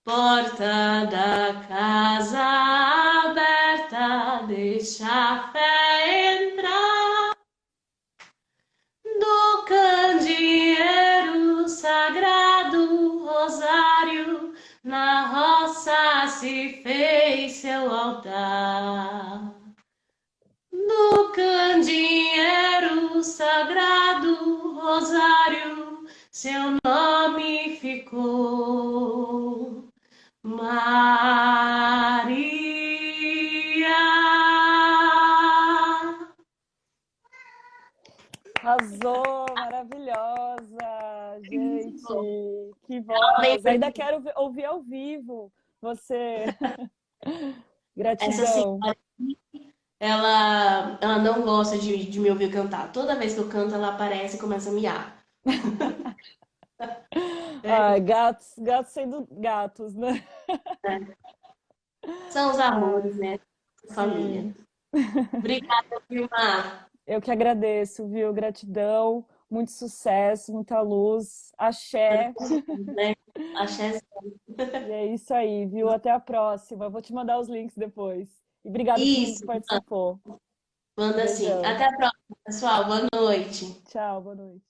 Porta da casa aberta, deixa a fé entrar. Do candeeiro sagrado, rosário, na roça se fez seu altar. No candeeiro sagrado, rosário, seu nome ficou. Maria. Arrasou, maravilhosa, gente, que Ela voz. lembra Ainda de quero ouvir ao vivo você. essa Gratidão. senhora. Ela não gosta de me ouvir cantar. Toda vez que eu canto, ela aparece e começa a miar. Ai, gatos, gatos sendo gatos, né? São os Ai, amores, né? Família. sim. Obrigada, Vilmar. Eu que agradeço, viu? Gratidão, muito sucesso, muita luz, axé. Né? Axé. E é isso aí, viu? Até a próxima. Eu vou te mandar os links depois. E obrigada a todo mundo que Isso, participou. manda assim. Beijão. Até a próxima, pessoal. Boa noite. Tchau, boa noite.